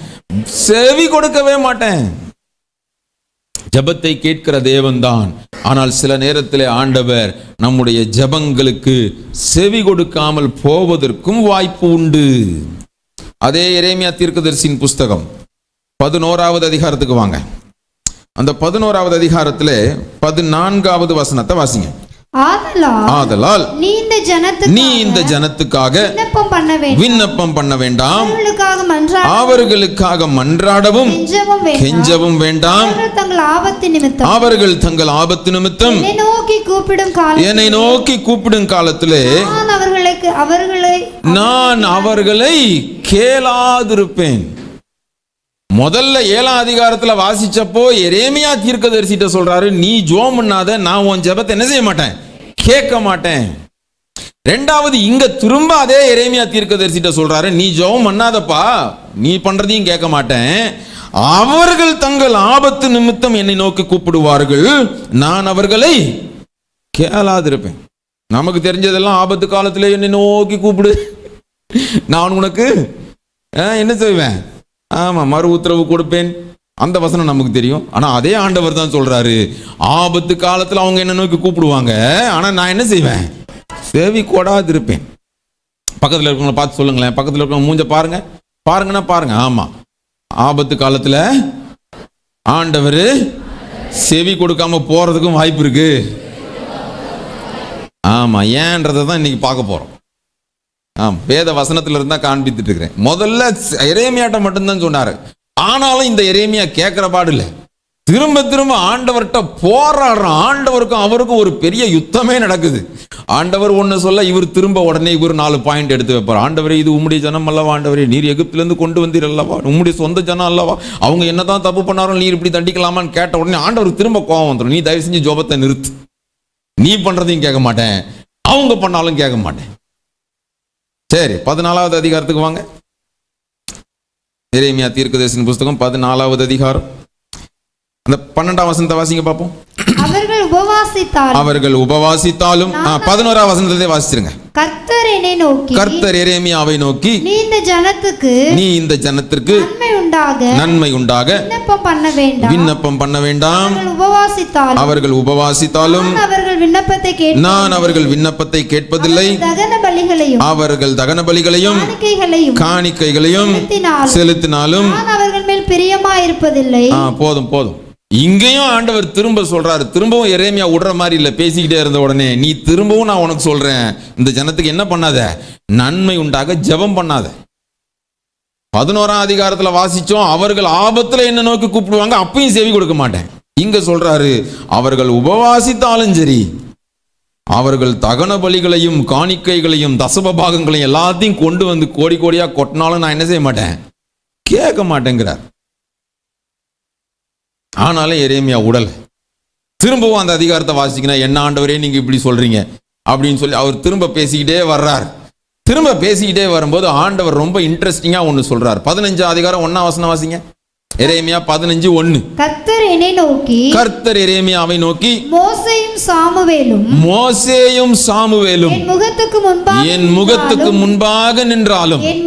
செவி கொடுக்கவே மாட்டேன். ஜெபத்தை கேட்கிற தேவன்தான், ஆனால் சில நேரத்தில் ஆண்டவர் நம்முடைய ஜெபங்களுக்கு செவி கொடுக்காமல் போவதற்கும் வாய்ப்பு உண்டு. அதே எரேமியா தீர்க்கதரிசியின் புஸ்தகம் 11வது அதிகாரத்துக்கு வாங்க. அந்த 11வது அதிகாரத்திலே 14வது வசனத்தை வாசிங்க. ஆதலால் நீ இந்த ஜனத்துக்காக விண்ணப்பம் பண்ண வேண்டாம், அவர்களுக்காக மன்றாடவும் கெஞ்சவும் வேண்டாம், அவர்கள் தங்கள் ஆபத்து நிமித்தம் என்னை நோக்கி கூப்பிடும் காலத்திலே நான் அவர்களை கேளாதிருப்பேன். முதல்ல 7ஆம் அதிகாரத்துல வாசிச்சப்போ எரேமியா தீர்க்கதரிசிட்ட சொல்றாரு, நீ ஜெபம் பண்ணாத, நான் உன் ஜெபத்தை என்ன செய்ய மாட்டேன், கேட்க மாட்டேன். ரெண்டாவது இங்க திரும்ப அதே எரேமியா தீர்க்கதரிசிட்ட சொல்றாரு, நீ ஜெபம் பண்ணாதப்பா, நீ பண்றதையும் கேட்க மாட்டேன், அவர்கள் தங்கள் ஆபத்து நிமித்தம் என்னை நோக்கி கூப்பிடுவார்கள், நான் அவர்களை கேளாதிருப்பேன். நமக்கு தெரிஞ்சதெல்லாம் ஆபத்து காலத்திலே என்னை நோக்கி கூப்பிடு, நான் உனக்கு என்ன செய்வேன், ஆமா மறு உத்தரவு கொடுப்பேன். அந்த வசனம் நமக்கு தெரியும். ஆனா அதே ஆண்டவர் தான் சொல்றாரு, ஆபத்து காலத்துல அவங்க என்ன நோக்கி கூப்பிடுவாங்க, ஆனா நான் என்ன செய்வேன், செவி கொடாதிருப்பேன். பக்கத்துல இருக்கவங்களை பார்த்து சொல்லுங்களேன், பக்கத்துல இருக்கவங்க மூஞ்ச பாருங்க, பாருங்கன்னா பாருங்க. ஆமா, ஆபத்து காலத்துல ஆண்டவர் செவி கொடுக்காம போறதுக்கும் வாய்ப்பு இருக்கு. ஆமா, ஏன்றதை தான் இன்னைக்கு பார்க்க போறோம். வேத வசனத்துல இருந்தா காண்பித்துட்டு இருக்கிறேன். முதல்ல எரேமியாட்ட மட்டும்தான் சொன்னாரு, ஆனாலும் இந்த எரேமியா கேட்கிற பாடு இல்லை, திரும்ப திரும்ப ஆண்டவர்கிட்ட போராடுறான். ஆண்டவருக்கும் அவருக்கும் ஒரு பெரிய யுத்தமே நடக்குது. ஆண்டவர் ஒன்னு சொல்ல, இவர் திரும்ப உடனே இவர் 4 பாயிண்ட் எடுத்து வைப்பார். ஆண்டவரே, இது உம்முடைய ஜனம் அல்லவா, ஆண்டவரே நீர் எகிப்திலிருந்து கொண்டு வந்தீர் அல்லவா, உம்முடைய சொந்த ஜனம் அல்லவா, அவங்க என்னதான் தப்பு பண்ணாரோ நீர் இப்படி தண்டிக்கலாமான்னு கேட்ட உடனே ஆண்டவர் திரும்ப கோபம் வந்துடும், நீ தயவு செஞ்சு ஜோபத்தை நிறுத்து, நீ பண்றதையும் கேட்க மாட்டேன், அவங்க பண்ணாலும் கேட்க மாட்டேன். சரி, 14வது அதிகாரத்துக்கு வாங்க. எரேமியா தீர்க்கதரிசியின் புஸ்தகம் 14வது அதிகாரம் அந்த 12ஆம் வசனத்தை வாசிங்க பார்ப்போம். அவர்கள் உபவாசித்தாலும் 11ஆம் வசனத்தை வாசிச்சிருங்க. கர்த்தர் எரேமியாவை நோக்கி, நீ இந்த ஜனத்திற்கு நன்மை உண்டாக விண்ணப்பம் பண்ண வேண்டாம், அவர்கள் உபவாசித்தாலும் நான் அவர்கள் விண்ணப்பத்தை கேட்பதில்லை, அவர்கள் தகன பலிகளையும் காணிக்கைகளையும் செலுத்தினாலும் அவர்கள் மேல் பிரியமாயிருப்பதில்லை. போதும் போதும். இங்கேயும் ஆண்டவர் திரும்ப சொல்றாரு, திரும்பவும் எரேமியா விடுற மாதிரி இல்ல, பேசிக்கிட்டே இருந்த உடனே நீ திரும்பவும் நான் உனக்கு சொல்றேன், இந்த ஜனத்துக்கு என்ன பண்ணாத, நன்மை உண்டாக ஜெபம் பண்ணாத. 11ஆம் அதிகாரத்துல வாசிச்சோம், அவர்கள் ஆபத்துல என்ன நோக்கி கூப்பிடுவாங்க, அப்பயும் செவி கொடுக்க மாட்டேன். இங்க சொல்றாரு, அவர்கள் உபவாசித்தாலும் சரி, அவர்கள் தகன பலிகளையும் காணிக்கைகளையும் தசம பாகங்களையும் எல்லாத்தையும் கொண்டு வந்து கோடி கோடியா கொட்டினாலும் நான் என்ன செய்ய மாட்டேன், கேட்க மாட்டேங்கிறார். ஆனாலும் எரேமியா உடல் திரும்பவும் அந்த அதிகாரத்தை வாசிக்கணும், என்ன ஆண்டவரே நீங்க இப்படி சொல்றீங்க அப்படின்னு சொல்லி அவர் திரும்ப பேசிக்கிட்டே வர்றார். திரும்ப பேசிக்கிட்டே வரும்போது ஆண்டவர் ரொம்ப இன்ட்ரெஸ்டிங்கா ஒன்னு சொல்றார். 15 அதிகாரம் 1 வசனம் வாசிங்க. எரேமியா 15:1. கர்த்தர் என்னை நோக்கி, கர்த்தர் எரேமியாவை நோக்கி, மோசேயும் சாமுவேலும் என் முகத்துக்கு முன்பாக நின்றாலும் என்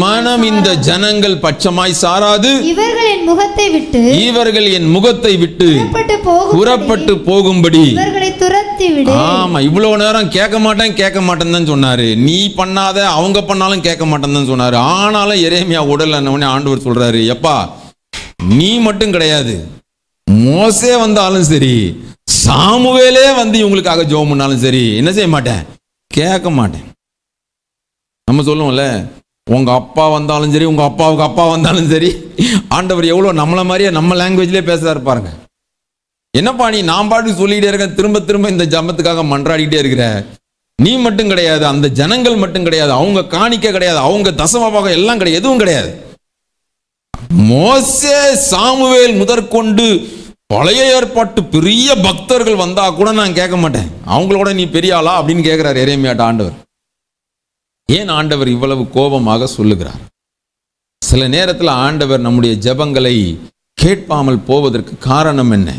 மனம் இந்த ஜனங்கள் பட்சமாய் சாராது, இவர்கள் என் முகத்தை விட்டு புறப்பட்டு போகும்படி இவர்களை துரத்தி விடு. ஆமா, இவ்வளவு நேரம் கேட்க மாட்டேன் தான் சொன்னாரு. நீ பண்ணாத, அவங்க பண்ணாலும் கேட்க மாட்டேன்னு தான் சொன்னாரு. ஆனாலும் எரேமியா உடல் என்ன ஆண்டவர் சொல்றாரு, எப்பா நீ மட்டும் கிடையாது, மோசே வந்தாலும் சரி, சாமுவேலே வந்து இவங்களுக்காக ஜெபம் பண்ணாலும் சரி, என்ன செய்ய மாட்டேன், கேட்க மாட்டேன். நம்ம சொல்லுவோம்ல, உங்க அப்பா வந்தாலும் சரி, உங்க அப்பாவுக்கு அப்பா வந்தாலும் சரி, ஆண்டவர் எவ்வளவு நம்மள மாதிரியே நம்ம லாங்குவேஜ்லயே பேசுறாரு பாருங்க. என்னப்பா நீ நான் பாட்டு சொல்லிட்டே இருக்க, திரும்ப திரும்ப இந்த ஜபத்துக்காக மன்றாடிக்கிட்டே இருக்கிற, நீ மட்டும் கிடையாது, அந்த ஜனங்கள் மட்டும் கிடையாது, அவங்க காணிக்க கிடையாது, அவங்க தசமபாகம் எல்லாம் கிடையாது, எதுவும் கிடையாது. மோசே சாமுவேல் முதற்கொண்டு பழைய ஏற்பாட்டு பெரிய பக்தர்கள் வந்தா கூட நான் கேட்க மாட்டேன், அவங்களோட நீ பெரிய ஆளா அப்படின்னு கேட்கிறார் எரேமியாட்ட ஆண்டவர். ஏன் ஆண்டவர் இவ்வளவு கோபமாக சொல்லுகிறார்? சில நேரத்தில் ஆண்டவர் நம்முடைய ஜெபங்களை கேட்பாமல் போவதற்கு காரணம் என்ன?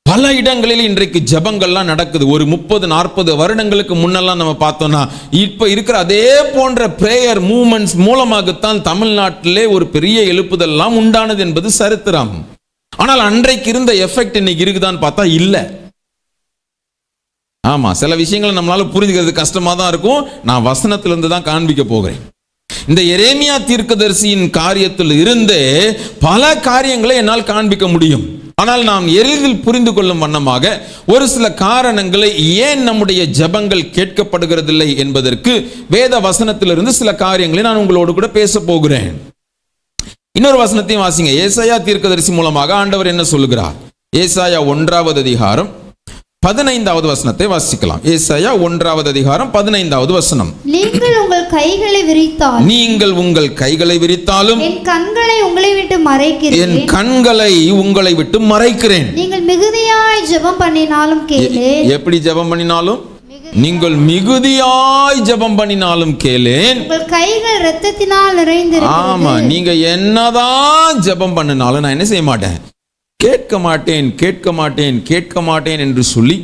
பல இடங்களில் இன்றைக்கு ஜெபங்கள்லாம் நடக்குது. ஒரு 30-40 வருடங்களுக்கு முன்னெல்லாம் நம்ம பார்த்தோம்னா, இப்ப இருக்கிற அதே போன்ற பிரேயர் மூவ்மெண்ட்ஸ் மூலமாகத்தான் தமிழ்நாட்டிலே ஒரு பெரிய எழுப்புதெல்லாம் உண்டானது என்பது சரித்திரம். ஆனால் அன்றைக்கு இருந்த எஃபெக்ட் இன்னைக்கு இருக்குதான்னு பார்த்தா இல்ல. ஆமா, சில விஷயங்களை நம்மளால புரிஞ்சுக்கிறது கஷ்டமா தான் இருக்கும். நான் வசனத்திலிருந்து தான் காண்பிக்க போகிறேன். இந்த எரேமியா தீர்க்கதரிசியின் காரியத்தில் இருந்தே பல காரியங்களை என்னால் காண்பிக்க முடியும். ஆனால் நாம் எளிதில் புரிந்து கொள்ளும் வண்ணமாக ஒரு சில காரணங்களை ஏன் நம்முடைய ஜெபங்கள் கேட்கப்படுகிறதில்லை என்பதற்கு வேத வசனத்திலிருந்து சில காரியங்களை நான் உங்களோடு கூட பேச போகிறேன். இன்னொரு வசனத்தையும் வாசிங்க. ஏசாயா தீர்க்கதரிசி மூலமாக ஆண்டவர் என்ன சொல்லுகிறார்? ஏசாயா 1வது அதிகாரம் 15வது வசனத்தை வாசிக்கலாம். ஏசாயா 1வது அதிகாரம் 15வது வசனம். நீங்கள் உங்கள் கைகளை விரித்தாலும் என் கண்களை உங்களை விட்டு மறைக்கிறேன். நீங்கள் மிகுதியாய் ஜெபம் பண்ணினாலும் கேளேன். எப்படி ஜெபம் பண்ணினாலும்? நீங்கள் மிகுதியாய் ஜெபம் பண்ணினாலும் கேளேன். உங்கள் கைகள் இரத்தத்தினால் நிறைந்திருக்கிறது. ஆமா, நீங்க என்னதான் ஜெபம் பண்ணினாலும் நான் என்ன செய்ய மாட்டேன், கேட்க மாட்டேன் என்று சொல்லி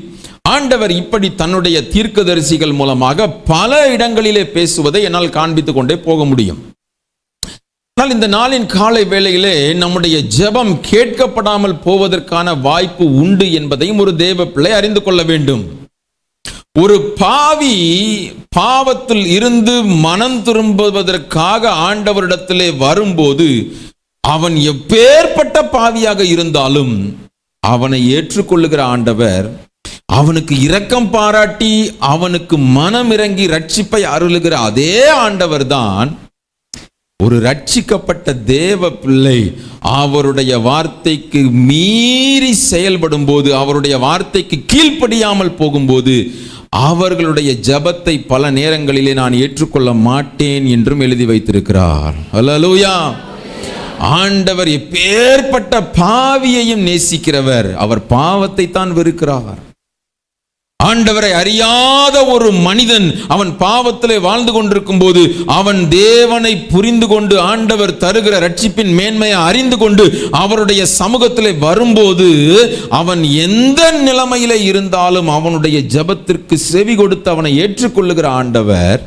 ஆண்டவர் இப்படி தன்னுடைய தீர்க்கதரிசிகள் மூலமாக பல இடங்களிலே பேசுவதை என்னால் காண்பித்துக் கொண்டே போக முடியும். ஆனால் இந்த நாளின் காலை வேளையிலே நம்முடைய ஜெபம் கேட்கப்படாமல் போவதற்கான வாய்ப்பு உண்டு என்பதையும் ஒரு தேவ பிள்ளை அறிந்து கொள்ள வேண்டும். ஒரு பாவி பாவத்தில் இருந்து மனம் திரும்புவதற்காக ஆண்டவரிடத்திலே வரும்போது, அவன் எப்பேற்பட்ட பாவியாக இருந்தாலும் அவனை ஏற்றுக்கொள்ளுகிற ஆண்டவர் அவனுக்கு இரக்கம் பாராட்டி அவனுக்கு மனம் இறங்கி ரட்சிப்பை அருளுகிற அதே ஆண்டவர் தான் ஒரு ரட்சிக்கப்பட்ட தேவ பிள்ளை அவருடைய வார்த்தைக்கு மீறி செயல்படும் போது, அவருடைய வார்த்தைக்கு கீழ்ப்படியாமல் போகும்போது அவர்களுடைய ஜெபத்தை பல நேரங்களிலே நான் ஏற்றுக்கொள்ள மாட்டேன் என்றும் எழுதி வைத்திருக்கிறார். அல்லேலூயா. ஆண்டவர் எப்பேற்பட்ட பாவியையும் நேசிக்கிறவர். அவர் பாவத்தை தான் வெறுக்கிறார். ஆண்டவரை அறியாத ஒரு மனிதன் அவன் பாவத்திலே வாழ்ந்து கொண்டிருக்கும் போது அவன் தேவனை புரிந்து கொண்டு ஆண்டவர் தருகிற ரட்சிப்பின் மேன்மையை அறிந்து கொண்டு அவருடைய சமூகத்திலே வரும்போது அவன் எந்த நிலைமையிலே இருந்தாலும் அவனுடைய ஜெபத்திற்கு செவி கொடுத்து அவனை ஏற்றுக்கொள்ளுகிற ஆண்டவர்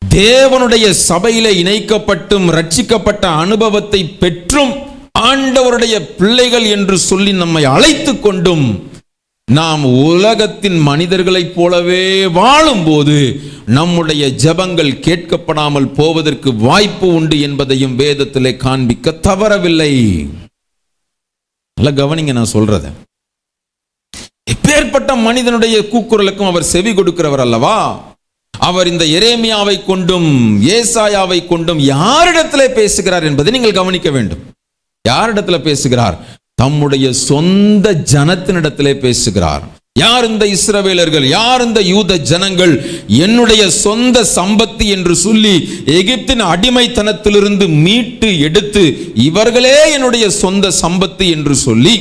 தேவனுடைய சபையிலே இணைக்கப்பட்டும் ரட்சிக்கப்பட்ட அனுபவத்தை பெற்றும் ஆண்டவருடைய பிள்ளைகள் என்று சொல்லி நம்மை அழைத்து கொண்டும் நாம் உலகத்தின் மனிதர்களைப் போலவே வாழும்போது நம்முடைய ஜெபங்கள் கேட்கப்படாமல் போவதற்கு வாய்ப்பு உண்டு என்பதையும் வேதத்திலே காண்பிக்க தவறவில்லை. நல்ல கவனிங்க நான் சொல்றத. எப்பேற்பட்ட மனிதனுடைய கூக்குரலுக்கும் அவர் செவி கொடுக்கிறவர் அல்லவா? அவர் இந்த எரேமியாவை கொண்டும் ஏசாயாவை கொண்டும் யாரிடத்திலே பேசுகிறார் என்பதை நீங்கள் கவனிக்க வேண்டும். யாரிடத்துல பேசுகிறார்? தம்முடைய சொந்த ஜனத்தினிடத்திலே பேசுகிறார். யார் இந்த இஸ்ரவேலர்கள், யார் இந்த யூத ஜனங்கள், என்னுடைய சொந்த சம்பத்து என்று சொல்லி எகிப்தின் அடிமைத்தனத்திலிருந்து மீட்டு எடுத்து இவர்களே என்னுடைய சொந்த சம்பத்து என்று சொல்லி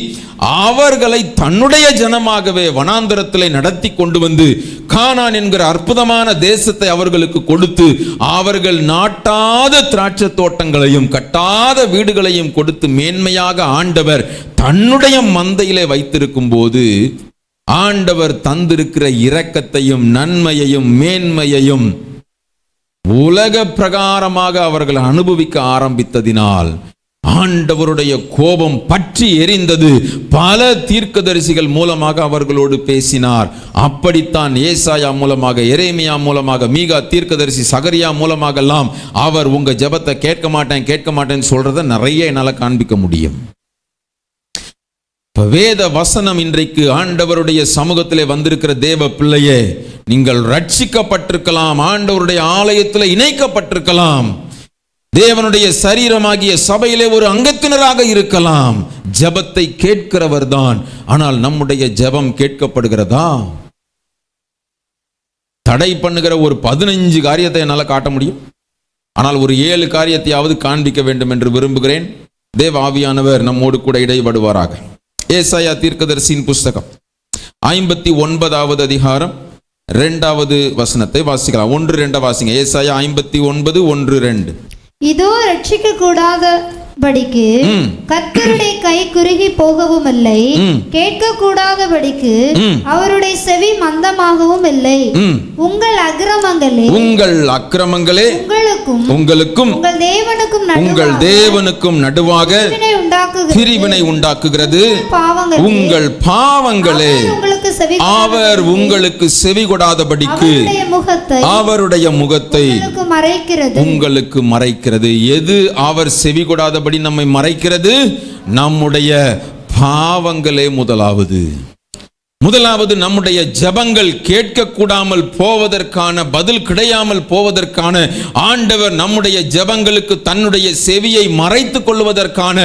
அவர்களை தன்னுடைய ஜனமாகவே வனாந்தரத்திலே நடத்தி கொண்டு வந்து கானான் என்கிற அற்புதமான தேசத்தை அவர்களுக்கு கொடுத்து அவர்கள் நாட்டாத திராட்சை தோட்டங்களையும் கட்டாத வீடுகளையும் கொடுத்து மேன்மையாக ஆண்டவர் தன்னுடைய மந்தையிலே வைத்திருக்கும் போது ஆண்டவர் தந்திருக்கிற இரக்கத்தையும் நன்மையையும் மேன்மையையும் உலக பிரகாரமாக அவர்கள் அனுபவிக்க ஆரம்பித்ததினால் ஆண்டவருடைய கோபம் பற்றி எரிந்தது. பல தீர்க்கதரிசிகள் மூலமாக அவர்களோடு பேசினார். அப்படித்தான் ஏசாயா மூலமாக, எரேமியா மூலமாக, மீகா தீர்க்கதரிசி, சகரியா மூலமாக எல்லாம் அவர் உங்க ஜெபத்தை கேட்க மாட்டேன்னு சொல்றதை நிறைய என்னால காண்பிக்க முடியும். வேத வசனம் இன்றைக்கு ஆண்டவருடைய சமூகத்திலே வந்திருக்கிற தேவ பிள்ளையே, நீங்கள் ரட்சிக்கப்பட்டிருக்கலாம், ஆண்டவருடைய ஆலயத்தில் இணைக்கப்பட்டிருக்கலாம், தேவனுடைய சரீரமாகிய சபையிலே ஒரு அங்கத்தினராக இருக்கலாம், ஜெபத்தை கேட்கிறவர் தான். ஆனால் நம்முடைய ஜெபம் கேட்கப்படுகிறதா? தடை பண்ணுகிற ஒரு 15 காரியத்தை என்னால் காட்ட முடியும். ஆனால் ஒரு 7 காரியத்தையாவது காண்பிக்க வேண்டும் என்று விரும்புகிறேன். தேவ ஆவியானவர் நம்மோடு கூட இடைபடுவாராக. ஏசாயா தீர்க்கதரிசியின் புஸ்தகம் 59வது அதிகாரம் 2வது வசனத்தை வாசிக்கலாம். 1-2 வாசிங்க. ஏசாயா 59, 1-2. இதோ ரட்சிக்க கூடாதபடிக்கு கர்த்தருடைய கை குறுகி போகவும் இல்லை, கேட்க கூடாதபடிக்கு அவருடைய செவி மந்தமாகவும் இல்லை. உங்கள் அக்கிரமங்களே உங்களுக்கும் உங்கள் தேவனுக்கும் நடுவாக பிரிவினை உண்டாக்குகிறது. உங்கள் பாவங்களே அவர் உங்களுக்கு செவி கொடாதபடிக்கு அவருடைய முகத்தை உங்களுக்கு மறைக்கிறது. எது அவர் செவி கொடாதபடி நம்மை மறைக்கிறது? நம்முடைய பாவங்களே. முதலாவது நம்முடைய ஜெபங்கள் கேட்க கூடாமல் போவதற்கான, பதில் கிடையாமல் போவதற்கான, ஆண்டவர் நம்முடைய ஜெபங்களுக்கு தன்னுடைய செவியை மறைத்துக் கொள்வதற்கான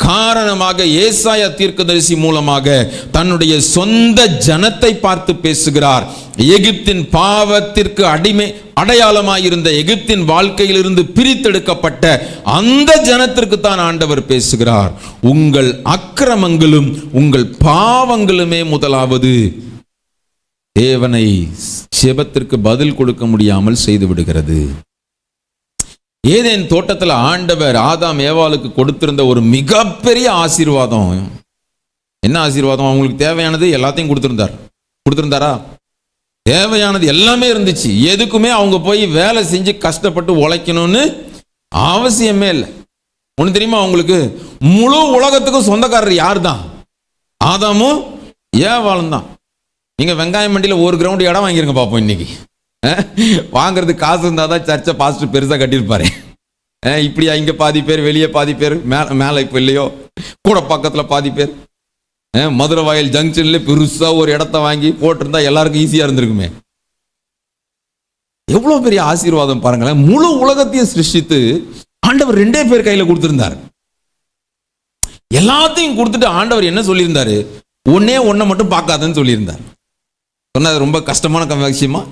காரணமாக ஏசாயா தீர்க்கதரிசி மூலமாக தன்னுடைய சொந்த ஜனத்தை பார்த்து பேசுகிறார். எகிப்தின் பாவத்திற்கு அடையாளமாயிருந்த எகிப்தின் வாழ்க்கையிலிருந்து பிரித்தெடுக்கப்பட்ட அந்த ஜனத்திற்கு தான் ஆண்டவர் பேசுகிறார். உங்கள் அக்கிரமங்களும் உங்கள் பாவங்களுமே முதலாவது தேவனை ஜெபத்திற்கு பதில் கொடுக்க முடியாமல் செய்து விடுகிறது. ஏதேன் தோட்டத்தில் ஆண்டவர் ஆதாம் ஏவாளுக்கு கொடுத்திருந்த ஒரு மிகப்பெரிய ஆசீர்வாதம். என்ன ஆசீர்வாதம்? அவங்களுக்கு தேவையானது எல்லாத்தையும் கொடுத்திருந்தாரா? தேவையானது எல்லாமே இருந்துச்சு. எதுக்குமே அவங்க போய் வேலை செஞ்சு கஷ்டப்பட்டு உழைக்கணும்னு அவசியமே இல்லை. ஒன்று தெரியுமா அவங்களுக்கு? முழு உலகத்துக்கும் சொந்தக்காரர் யார் தான்? ஆதாமும் ஏவாளும் தான். நீங்க வெங்காயம் மண்டியில் 1 கிரவுண்ட் இடம் வாங்கிருங்க பார்ப்போம். இன்னைக்கு வாங்குறதுக்கு காசு இருந்தால் தான் சர்ச்சை பாஸ்டர் பெருசாக கட்டியிருப்பாரு. இப்படியா? இங்கே பாதி பேர், வெளியே பாதி பேர், மேலே இப்போ இல்லையோ, கூட பக்கத்தில் பாதி பேர். மதுரை வாயில் ஜங்ஷன்ல பெருசா ஒரு இடத்த வாங்கி போட்டிருந்தா எல்லாருக்கும் ஈஸியா இருந்திருக்குமே. எவ்வளவு பெரிய ஆசீர்வாதம் பாருங்களேன். முழு உலகத்தையும் சிருஷ்டித்து ஆண்டவர் 2 பேர் கையில கொடுத்திருந்தார். எல்லாத்தையும் கொடுத்துட்டு ஆண்டவர் என்ன சொல்லியிருந்தாரு? ஒன்றை மட்டும் பார்க்காதன்னு சொல்லியிருந்தார். சொன்னது ரொம்ப கஷ்டமான விஷயமா?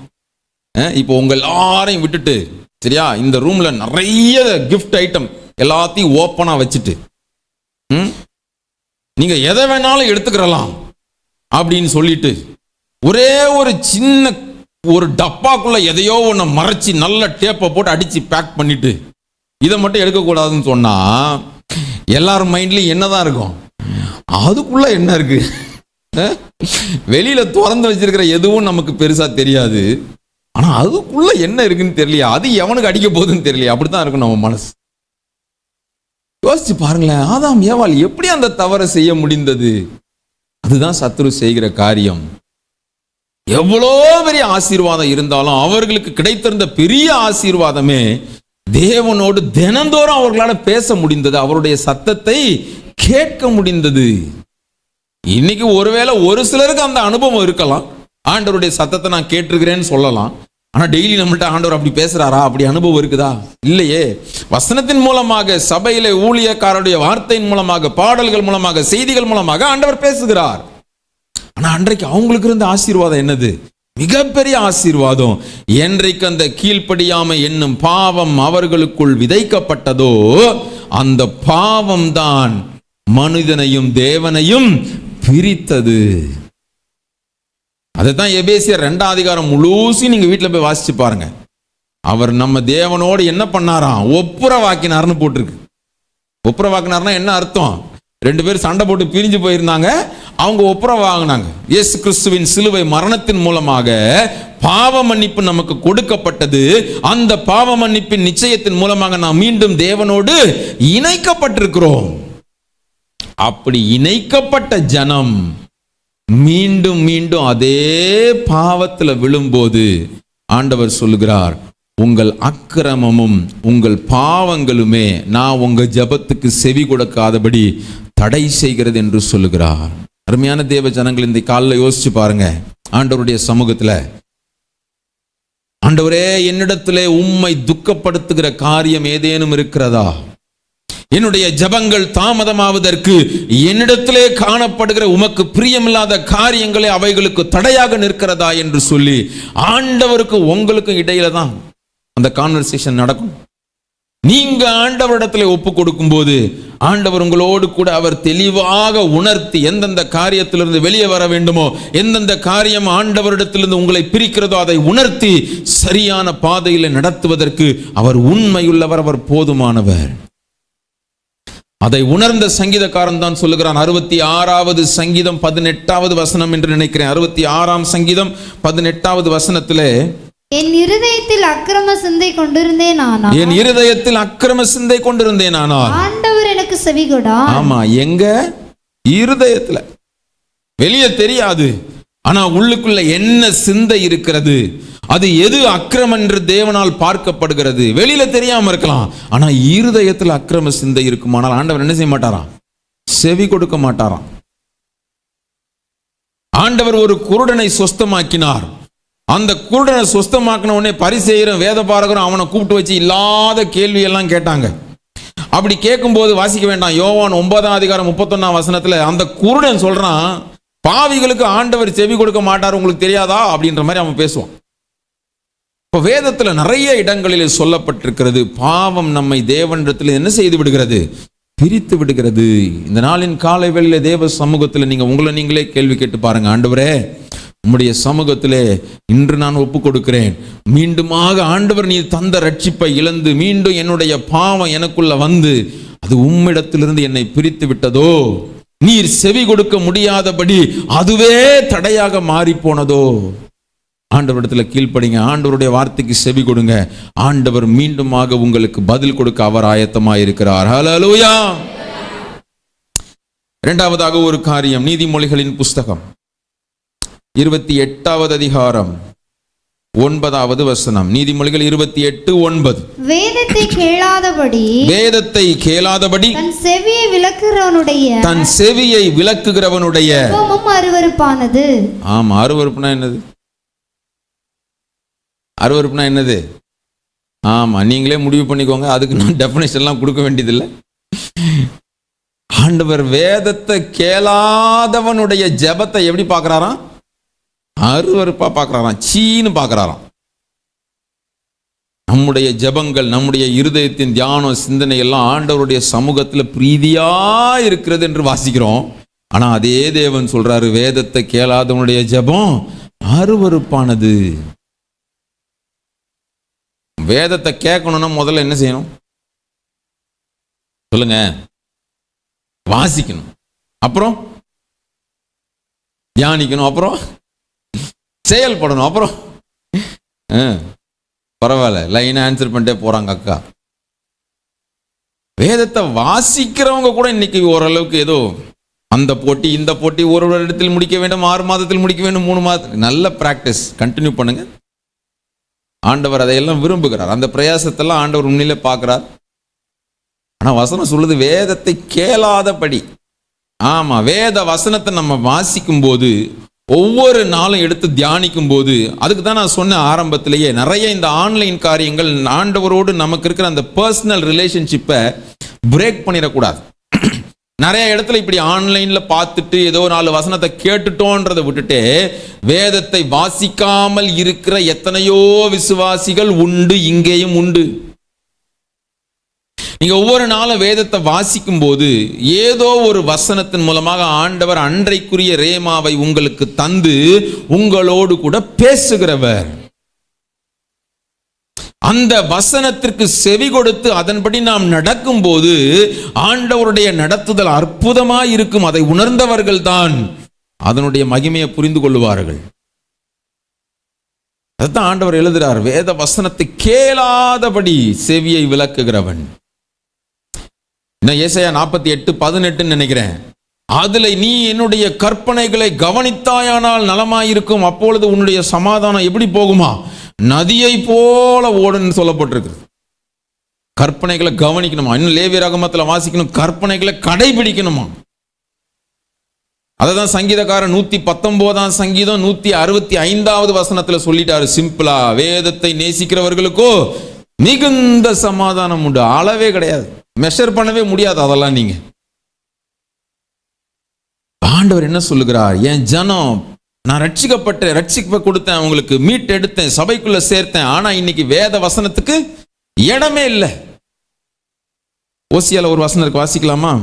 இப்போ உங்க எல்லாரையும் விட்டுட்டு, சரியா, இந்த ரூம்ல நிறைய கிஃப்ட் ஐட்டம் எல்லாத்தையும் ஓப்பனா வச்சுட்டு நீங்க எதை வேணாலும் எடுத்துக்கிறலாம் அப்படின்னு சொல்லிட்டு ஒரே ஒரு சின்ன ஒரு டப்பாக்குள்ள எதையோ ஒன்று மறைச்சி நல்ல டேப்பை போட்டு அடிச்சு பேக் பண்ணிட்டு இதை மட்டும் எடுக்கக்கூடாதுன்னு சொன்னா எல்லாரும் மைண்ட்லயும் என்னதான் இருக்கும்? அதுக்குள்ள என்ன இருக்கு? வெளியில திறந்து வச்சிருக்கிற எதுவும் நமக்கு பெருசா தெரியாது. ஆனா அதுக்குள்ள என்ன இருக்குன்னு தெரியலையா? அது எவனுக்கு அடிக்க போகுதுன்னு தெரியலையா? அப்படித்தான் இருக்கும் நம்ம மனசு. யோசிச்சு பாருங்களேன், ஆதாம் ஏவாள் எப்படி அந்த தவறை செய்ய முடிந்தது? அதுதான் சத்துரு செய்கிற காரியம். எவ்வளோ பெரிய ஆசீர்வாதம் இருந்தாலும் அவர்களுக்கு கிடைத்திருந்த பெரிய ஆசீர்வாதமே தேவனோடு தினந்தோறும் அவர்களால் பேச முடிந்தது, அவருடைய சத்தத்தை கேட்க முடிந்தது. இன்னைக்கு ஒருவேளை ஒரு சிலருக்கு அந்த அனுபவம் இருக்கலாம். ஆண்டவருடைய சத்தத்தை நான் கேட்டிருக்கிறேன்னு சொல்லலாம். ஆனா டெய்லி நம்மள்ட்ட ஆண்டவர் அப்படி பேசுறாரா? அப்படி அனுபவம் இருக்குதா? இல்லையே. வசனத்தின் மூலமாக, சபையில ஊழியக்காரருடைய வார்த்தையின் மூலமாக, பாடல்கள் மூலமாக, செய்திகள் மூலமாக ஆண்டவர் பேசுகிறார். ஆனா அன்றைக்கு அவங்களுக்கு இருந்த ஆசீர்வாதம் என்னது? மிகப்பெரிய ஆசீர்வாதம். என்றைக்கு அந்த கீழ்ப்படியாமை என்னும் பாவம் அவர்களுக்குள் விதைக்கப்பட்டதோ, அந்த பாவம் தான் மனிதனையும் தேவனையும் பிரித்தது. அதுதான் எபேசியர் 2ஆம் அதிகாரம் முழுசும் நீங்க வீட்டில் போய் வாசிச்சு பாருங்க. அவர் நம்ம தேவனோடு என்ன பண்ணாராம்? ஒப்புரவாக்கினார்னு போட்டிருக்கு. ஒப்புரவாக்கினார்னா என்ன அர்த்தம்? 2 பேர் சண்டை போட்டு பிரிஞ்சு போயிருந்தாங்க, அவங்க ஒப்புரவாகினாங்க. இயேசு கிறிஸ்துவின் சிலுவை மரணத்தின் மூலமாக பாவ மன்னிப்பு நமக்கு கொடுக்கப்பட்டது. அந்த பாவ மன்னிப்பின் நிச்சயத்தின் மூலமாக நாம் மீண்டும் தேவனோடு இணைக்கப்பட்டிருக்கிறோம். அப்படி இணைக்கப்பட்ட ஜனம் மீண்டும் மீண்டும் அதே பாவத்தில் விழும்போது ஆண்டவர் சொல்லுகிறார், உங்கள் அக்கிரமமும் உங்கள் பாவங்களுமே நான் உங்க ஜெபத்துக்கு செவி கொடுக்காதபடி தடை செய்கிறது என்று சொல்லுகிறார். அருமையான தேவ ஜனங்கள், இந்த காலையில் யோசிச்சு பாருங்க. ஆண்டவருடைய சமூகத்தில், ஆண்டவரே என்னிடத்திலே உம்மை துக்கப்படுத்துகிற காரியம் ஏதேனும் இருக்கிறதா? என்னுடைய ஜெபங்கள் தாமதமாவதற்கு என்னிடத்திலே காணப்படுகிற உமக்கு பிரியமில்லாத காரியங்களே அவைகளுக்கு தடையாக நிற்கிறதா என்று சொல்லி ஆண்டவருக்கு உங்களுக்கும் இடையில தான் அந்த கான்வர்சேஷன் நடக்கும். நீங்க ஆண்டவரிடத்துல ஒப்பு கொடுக்கும் போது ஆண்டவர் உங்களோடு கூட அவர் தெளிவாக உணர்த்தி எந்தெந்த காரியத்திலிருந்து வெளியே வர வேண்டுமோ, எந்தெந்த காரியம் ஆண்டவரிடத்திலிருந்து உங்களை பிரிக்கிறதோ அதை உணர்த்தி சரியான பாதையில் நடத்துவதற்கு அவர் உண்மையுள்ளவர், அவர் போதுமானவர். அதை உணர்ந்த சங்கீதக்காரன் தான் சொல்லுகிறான். 66வது சங்கீதம் 18வது வசனம் என்று நினைக்கிறேன். 66ஆம் சங்கீதம் 18வது வசனத்திலே, என் இருதயத்தில் அக்கிரம சிந்தை கொண்டிருந்தேன் ஆனால், என் இருதயத்தில் அக்கிரம சிந்தை கொண்டிருந்தேன் ஆனால் ஆண்டவர் எனக்கு செவிகொடார். ஆமா, எங்க இருதயத்துல வெளியே தெரியாது, ஆனா உள்ளுக்குள்ள என்ன சிந்தை இருக்கிறது, அது எது அக்கிரமம் என்று தேவனால் பார்க்கப்படுகிறது. வெளியில தெரியாம இருக்கலாம், ஆனா இருதயத்தில் அக்கிரம சிந்தை இருக்குமானால் ஆண்டவர் என்ன செய்ய மாட்டாராம்? செவி கொடுக்க மாட்டாராம். ஆண்டவர் ஒரு குருடனை சொஸ்தமாக்கினார். அந்த குருடனை சொஸ்தமாக்கின உடனே பரிசேயரும் வேத பாரகரும் அவனை கூப்பிட்டு வச்சு இல்லாத கேள்வி எல்லாம் கேட்டாங்க. அப்படி கேட்கும்போது வாசிக்க வேண்டாம், யோவான் 9ஆம் அதிகாரம் 31ஆம் வசனத்துல அந்த குருடன் சொல்றான், பாவிகளுக்கு ஆண்டவர் செவி கொடுக்க மாட்டார், உங்களுக்கு தெரியாதா அப்படின்ற மாதிரி அவன் பேசுவான். இப்போ வேதத்துல நிறைய இடங்களில் சொல்லப்பட்டிருக்கிறது, பாவம் நம்மை தேவனிடத்தில் என்ன செய்து விடுகிறது? பிரித்து விடுகிறது. இந்த நாளின் காலை வேளையில தேவ சமூகத்தில் நீங்க உங்களை நீங்களே கேள்வி கேட்டு பாருங்க. ஆண்டவரே, உம்முடைய சமூகத்திலே இன்று நான் ஒப்பு கொடுக்கிறேன். மீண்டுமாக ஆண்டவர் நீர் தந்த ரட்சிப்பை இழந்து மீண்டும் என்னுடைய பாவம் எனக்குள்ள வந்து அது உம்மிடத்திலிருந்து என்னை பிரித்து விட்டதோ, நீர் செவி கொடுக்க முடியாதபடி அதுவே தடையாக மாறி போனதோ, ஆண்டவரிடத்துல கீழ்ப்படிங்க, ஆண்டவருடைய வார்த்தைக்கு செவி கொடுங்க. ஆண்டவர் மீண்டுமாக உங்களுக்கு பதில் கொடுக்க அவர் ஆயத்தமாக இருக்கிறார். ஹல்லேலூயா. இரண்டாவதாக ஒரு காரியம், நீதிமொழிகளின் புஸ்தகம் 28வது அதிகாரம் 9வது வசனம். நீதிமொழிகள் 28:9. வேதத்தை கேளாதபடி தன் செவியை விலக்குகிறவனுடைய அருவருப்பானது. ஆமா, அருவருப்புனா என்னது? அருவருப்புனா என்னது? ஆமா, நீங்களே முடிவு பண்ணிக்கோங்க, அதுக்கு நான் டெஃபினேஷன் எல்லாம் கொடுக்க வேண்டியதில்லை. ஆண்டவர் வேதத்தை கேளாதவனுடைய ஜெபத்தை எப்படி பார்க்கிறாராம்? அருவருப்பா பார்க்கிறாராம், சீன்னு பார்க்கிறாராம். நம்முடைய ஜெபங்கள், நம்முடைய இருதயத்தின் தியானம், சிந்தனை எல்லாம் ஆண்டவருடைய சமூகத்தில் பிரீதியா இருக்கிறது என்று வாசிக்கிறோம். ஆனா அதே தேவன் சொல்றாரு, வேதத்தை கேளாதவனுடைய ஜெபம் அருவருப்பானது. வேதத்தை கேட்கணும்னா முதல்ல என்ன செய்யணும் சொல்லுங்க? வாசிக்கணும், அப்புறம் தியானிக்கணும், அப்புறம் செயல்படணும், அப்புறம் பரவாயில்ல லைனா ஆன்சர் பண்ணிட்டே போறாங்க அக்கா. வேதத்தை வாசிக்கிறவங்க கூட இன்னைக்கு ஓரளவுக்கு ஏதோ அந்த போட்டி இந்த போட்டி, ஒரு வருடத்தில் முடிக்க வேண்டும், 6 மாதத்தில் முடிக்க வேண்டும், 3 மாதத்தில், நல்ல பிராக்டிஸ் கண்டினியூ பண்ணுங்க. ஆண்டவர் அதையெல்லாம் விரும்புகிறார், அந்த பிரயாசத்தெல்லாம் ஆண்டவர் உண்மையிலே பார்க்கிறார். ஆனா வசனம் சொல்லுது வேதத்தை கேளாதபடி. ஆமா, வேத வசனத்தை நம்ம வாசிக்கும் போது, ஒவ்வொரு நாளும் எடுத்து தியானிக்கும் போது, அதுக்கு தான் நான் சொன்ன ஆரம்பத்திலேயே, நிறைய இந்த ஆன்லைன் காரியங்கள் ஆண்டவரோடு நமக்கு இருக்கிற அந்த பர்சனல் ரிலேஷன்ஷிப்பை பிரேக் பண்ணிடக்கூடாது. நிறைய இடத்துல இப்படி ஆன்லைன்ல பார்த்துட்டு ஏதோ 4 வசனத்தை கேட்டுட்டோன்றதை விட்டுட்டு வேதத்தை வாசிக்காமல் இருக்கிற எத்தனையோ விசுவாசிகள் உண்டு, இங்கேயும் உண்டு. நீங்க ஒவ்வொரு நாளும் வேதத்தை வாசிக்கும் போது ஏதோ ஒரு வசனத்தின் மூலமாக ஆண்டவர் அன்றைக்குரிய ரேமாவை உங்களுக்கு தந்து உங்களோடு கூட பேசுகிறவர். அந்த வசனத்திற்கு செவி கொடுத்து அதன்படி நாம் நடக்கும் போது ஆண்டவருடைய நடத்துதல் அற்புதமாய் இருக்கும். அதை உணர்ந்தவர்கள் தான் அதனுடைய மகிமையை புரிந்து கொள்வார்கள். அதுதான் ஆண்டவர் எழுதுகிறார், வேத வசனத்தை கேளாதபடி செவியை விலக்குகிறவன். ஏசாயா 48:18 நினைக்கிறேன். அதுல நீ என்னுடைய கற்பனைகளை கவனித்தாயானால் நலமாயிருக்கும், அப்பொழுது உன்னுடைய சமாதானம் எப்படி போகுமா, நதியை போல ஓடுன்னு சொல்லப்பட்டிருக்கு. கற்பனைகளை கவனிக்கணுமா. இன்னும் லேவியராகமத்தில் வாசிக்கணும், கற்பனைகளை கடைபிடிக்கணுமா. அததான் சங்கீதக்காரன் 119 சங்கீதம் 165 வசனத்துல சொல்லிட்டாரு சிம்பிளா, வேதத்தை நேசிக்கிறவர்களுக்கோ மிகுந்த சமாதானம் உண்டு. அளவே கிடையாது, மெஷர் பண்ணவே முடியாது. அதெல்லாம் நீங்க ஆண்டவர் என்ன சொல்லுகிறார், என் ஜனம் நான் ரட்சிக்கப்பட்டேன், ரட்சிப்பை கொடுத்தேன், உங்களுக்கு மீட் எடுத்தேன், சபைக்குள்ள சேர்த்தேன், ஆனா இன்னைக்கு வேத வசனத்துக்கு இடமே இல்லை. ஓசியால ஒரு வசனம் இருக்கு, வாசிக்கலாமா?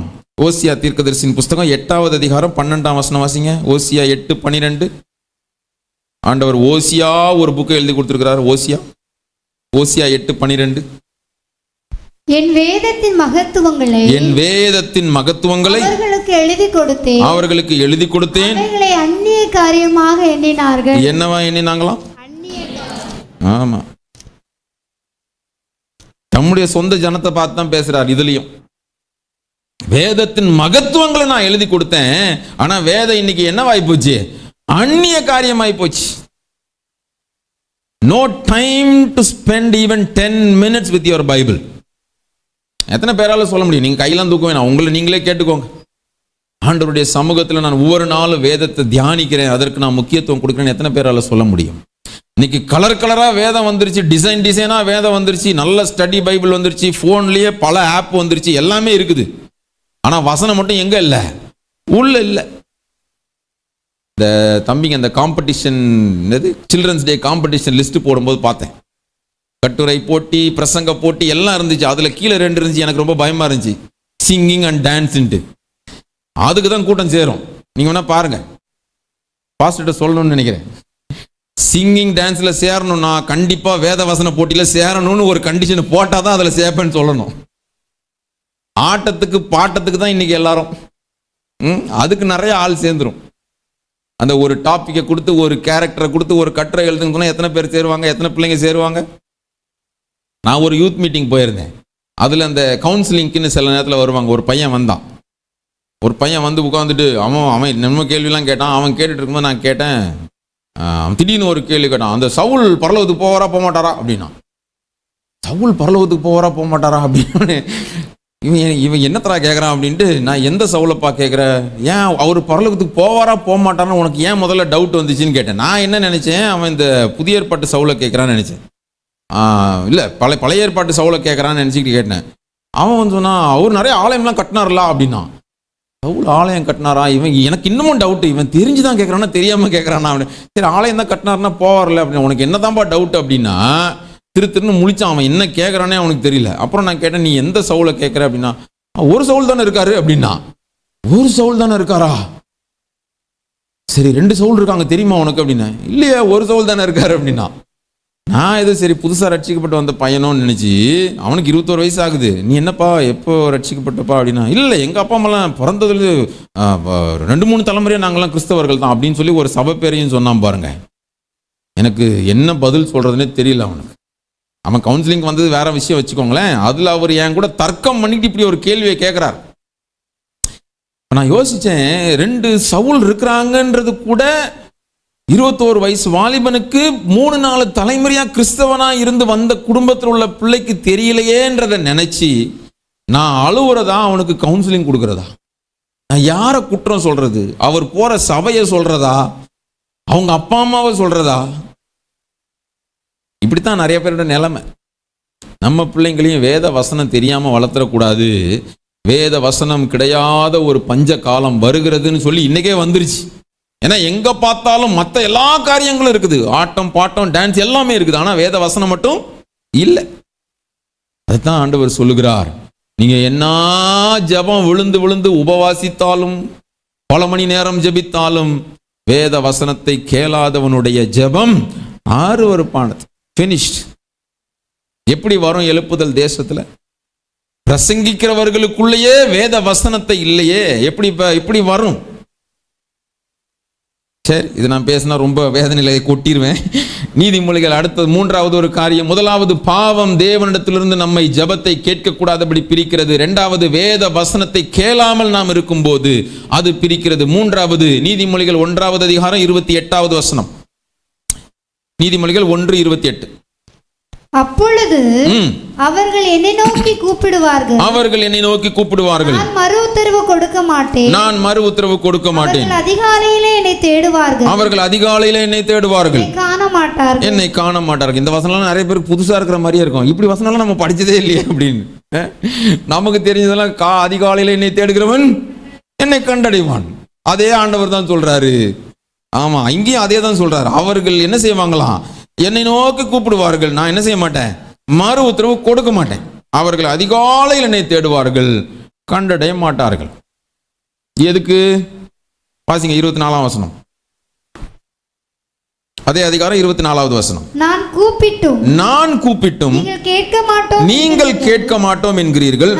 ஓசியா தீர்க்கதரிசியின் புஸ்தகம் 8வது அதிகாரம் 12ஆம் வசனம் வாசிங்க. ஓசியா 8:12. ஆண்டவர் ஓசியா ஒரு புக்கை எழுதி கொடுத்திருக்கிறார். ஓசியா 8:12. என் வேதத்தின் மகத்துவங்களை அவர்களுக்கு எழுதி கொடுத்தேன். அவைகளை அந்நிய காரியமாக எண்ணினார்கள். என்னவா எண்ணினாங்களாம்? ஆமா, நம்முடைய சொந்த ஜனத்தை பார்த்து தான் பேசுறார். இதுலயும் வேதத்தின் மகத்துவங்களை நான் எழுதி கொடுத்தேன், ஆனா வேதம் இன்னைக்கு என்னவாய் போச்சு, அந்நிய காரியமாய் போச்சு. No time to spend even 10 minutes with your Bible. எத்தனை பேரால சொல்ல முடியும்? நீங்க கையெல்லாம் தூக்க வேணாம், உங்களை நீங்களே கேட்டுக்கோங்க. ஆண்டவருடைய சமூகத்தில் நான் ஒவ்வொரு நாளும் வேதத்தை தியானிக்கிறேன், அதற்கு நான் முக்கியத்துவம் கொடுக்குறேன்னு எத்தனை பேரால சொல்ல முடியும்? இன்னைக்கு கலரா வேதம் வந்துருச்சு, டிசைனா வேதம் வந்துருச்சு, நல்ல ஸ்டடி பைபிள் வந்துருச்சு, போன்லயே பல ஆப் வந்துருச்சு, எல்லாமே இருக்குது. ஆனா வசனம் மட்டும் எங்க இல்லை, உள்ள இல்லை. இந்த தம்பிங்க இந்த competition, children's day competition list போடும்போது பார்த்தேன், கட்டுரை போட்டி, பிரசங்க போட்டி எல்லாம் இருந்துச்சு. அதுல கீழே 2 இருந்துச்சு, எனக்கு ரொம்ப பயமா இருந்துச்சு, சிங்கிங் அண்ட் டான்ஸ்ன்ட்டு. அதுக்கு தான் கூட்டம் சேரும். நீங்க வேணா பாருங்க, பாஸ்டர்ட்ட சொல்லணும்னு நினைக்கிறேன். சிங்கிங் டான்ஸ்ல சேரணும்னா கண்டிப்பா வேத வசன போட்டியில சேரணும்னு ஒரு கண்டிஷன் போட்டாதான் அதுல சேர்ப்பேன்னு சொல்லணும். ஆட்டத்துக்கு பாட்டத்துக்கு தான் இன்னைக்கு எல்லாரும், அதுக்கு நிறைய ஆள் சேர்ந்துரும். அந்த ஒரு டாபிக்கை கொடுத்து, ஒரு கேரக்டரை கொடுத்து, ஒரு கட்டுரை எழுதுன்னு எத்தனை பேர் சேருவாங்க, எத்தனை பிள்ளைங்க சேருவாங்க? நான் ஒரு யூத் மீட்டிங் போயிருந்தேன். அதில் அந்த கவுன்சிலிங்க்குன்னு சில நேரத்தில் வருவாங்க. ஒரு பையன் வந்து உட்காந்துட்டு அவன் நம்ம கேள்விலாம் கேட்டான். அவன் கேட்டுட்டு இருக்கும்போது நான் கேட்டேன், திடீர்னு ஒரு கேள்வி கேட்டான், அந்த சவுல் பரலோகத்துக்கு போவாரா போக மாட்டாரா அப்படின்னா. சவுல் பரலோகத்துக்கு போவாரா போக மாட்டாரா அப்படின்னு இவன் என்னத்தரா கேட்குறான் அப்படின்ட்டு, நான் எந்த சவுலப்பா கேட்குற, ஏன் அவர் பரலோகத்துக்கு போவாரா போக மாட்டாரான்னு உனக்கு ஏன் முதல்ல டவுட் வந்துச்சுன்னு கேட்டேன். நான் என்ன நினச்சேன், அவன் இந்த புதிய ஏற்பாட்டு சவுலை கேட்குறான்னு நினச்சேன். இல்லை, பழைய ஏற்பாட்டு சவுலை கேட்குறான்னு நினச்சிக்கிட்டு கேட்டேன். அவன் வந்து சொன்னான், அவர் நிறைய ஆலயம்லாம் கட்டினார்ல அப்படின்னா. சவுல் ஆலயம் கட்டினாரா? இவன் எனக்கு இன்னமும் டவுட்டு, இவன் தெரிஞ்சுதான் கேட்குறான்னா தெரியாமல் கேட்குறான்னா அப்படின்னு. சரி, ஆலயம் தான் கட்டினார்னா போவார்ல அப்படின்னு. உனக்கு என்னதான்ப்பா டவுட் அப்படின்னா, திருன்னு முழிச்சான். அவன் என்ன கேட்குறானே அவனுக்கு தெரியல. அப்புறம் நான் கேட்டேன், நீ எந்த சவுலை கேட்குற அப்படின்னா, ஒரு சவுல் தானே இருக்காரு அப்படின்னா. ஒரு சவுல் தானே இருக்காரா? சரி, 2 சவுல் இருக்காங்க தெரியுமா உனக்கு அப்படின்னா. இல்லையா, ஒரு சவுல் தானே இருக்காரு அப்படின்னா. நான் எது சரி புதுசாக ரட்சிக்கப்பட்டு வந்த பையனோன்னு நினச்சி, அவனுக்கு 21 வயசு ஆகுது, நீ என்னப்பா எப்போ ரட்சிக்கப்பட்டப்பா அப்படின்னா, இல்லை எங்கள் அப்பா அம்மாலாம் பிறந்ததுல 2-3 தலைமுறையாக நாங்கள்லாம் கிறிஸ்தவர்கள் தான் அப்படின்னு சொல்லி ஒரு சபை பேரையும் சொன்னான் பாருங்க. எனக்கு என்ன பதில் சொல்கிறதுனே தெரியல அவனுக்கு. அவன் கவுன்சிலிங் வந்தது வேற விஷயம் வச்சுக்கோங்களேன், அதில் அவர் என் கூட தர்க்கம் பண்ணிட்டு இப்படி ஒரு கேள்வியை கேட்குறார். நான் யோசித்தேன், 2 சவுல் இருக்கிறாங்கன்றது கூட 21 வயசு வாலிபனுக்கு 3-4 தலைமுறையா கிறிஸ்தவனா இருந்து வந்த குடும்பத்தில் உள்ள பிள்ளைக்கு தெரியலையேன்றதை நினைச்சு நான் அழுவுறதா, அவனுக்கு கவுன்சிலிங் கொடுக்கறதா? நான் யாரை குற்றம் சொல்றது? அவர் போற சபையை சொல்றதா, அவங்க அப்பா அம்மாவை சொல்றதா? இப்படித்தான் நிறைய பேரோட நிலைமை. நம்ம பிள்ளைங்களையும் வேத வசனம் தெரியாம வளர்த்துறக்கூடாது, வேத வசனம் கிடையாத ஒரு பஞ்ச காலம் வருகிறதுன்னு சொல்லி இன்னைக்கே வந்துருச்சு. ஏன்னா எங்க பார்த்தாலும் மற்ற எல்லா காரியங்களும் இருக்குது, ஆட்டம் பாட்டம் டான்ஸ் எல்லாமே இருக்குது, ஆனா வேத வசனம் மட்டும் இல்லை. அதுதான் ஆண்டவர் சொல்லுகிறார், நீங்க என்ன ஜெபம் விழுந்து விழுந்து உபவாசித்தாலும் பல மணி நேரம் ஜெபித்தாலும் வேத வசனத்தை கேளாதவனுடைய ஜெபம் ஆறுவருப்பானது. ஃபினிஷ்ட். எப்படி வரும் எழுப்புதல் தேசத்துல? பிரசங்கிக்கிறவர்களுக்குள்ளேயே வேத வசனத்தை இல்லையே, எப்படி வரும்? சரி, இது நான் பேசினா ரொம்ப வேதனையை கொட்டிடுவேன். நீதிமொழிகள் அடுத்தது மூன்றாவது ஒரு காரியம். முதலாவது, பாவம் தேவனிடத்திலிருந்து நம்மை ஜெபத்தை கேட்கக்கூடாதபடி பிரிக்கிறது. இரண்டாவது, வேத வசனத்தை கேளாமல் நாம் இருக்கும்போது அது பிரிக்கிறது. மூன்றாவது, நீதிமொழிகள் 1வது அதிகாரம் 28வது வசனம். நீதிமொழிகள் 1:28. அப்பொழுது அவர்கள் என்னை நோக்கி கூப்பிடுவார்கள், அவர்கள் என்னை நோக்கி கூப்பிடுவார்கள், நான் மறு உத்தரவு கொடுக்க மாட்டேன், நான் மறு உத்தரவு கொடுக்க மாட்டேன். அவர்கள் அதிகாலையிலே என்னை தேடுவார்கள், அவர்கள் அதிகாலையில என்னை தேடுவார்கள், என்னை காண மாட்டார்கள், என்னை காண மாட்டார்கள். இந்த வசனம்லாம் நிறைய பேருக்கு புதுசா இருக்கிற மாதிரியே இருக்கும். இப்படி வசனம்லாம் நம்ம படிச்சதே இல்லையே அப்படின்னு. நமக்கு தெரிஞ்சதெல்லாம் அதிகாலையில என்னை தேடுகிறவன் என்னை கண்டடைவான். அதே ஆண்டவர் தான் சொல்றாரு. ஆமா, இங்கேயும் அதே தான் சொல்றாரு. அவர்கள் என்ன செய்வாங்களாம்? என்னை நோக்கி கூப்பிடுவார்கள், நான் என்ன செய்ய மாட்டேன்? மறு உத்தரவு கொடுக்க மாட்டேன். அவர்கள் அதிகாலையில் என்னை தேடுவார்கள், கண்டடைய மாட்டார்கள். எதுக்கு? வாசிங்க 24ஆம் வசனம். அதே அதிகாரம் 24வது வசனம். நான் கூப்பிட்டும் நீங்கள் கேட்க மாட்டோம் என்கிறீர்கள்,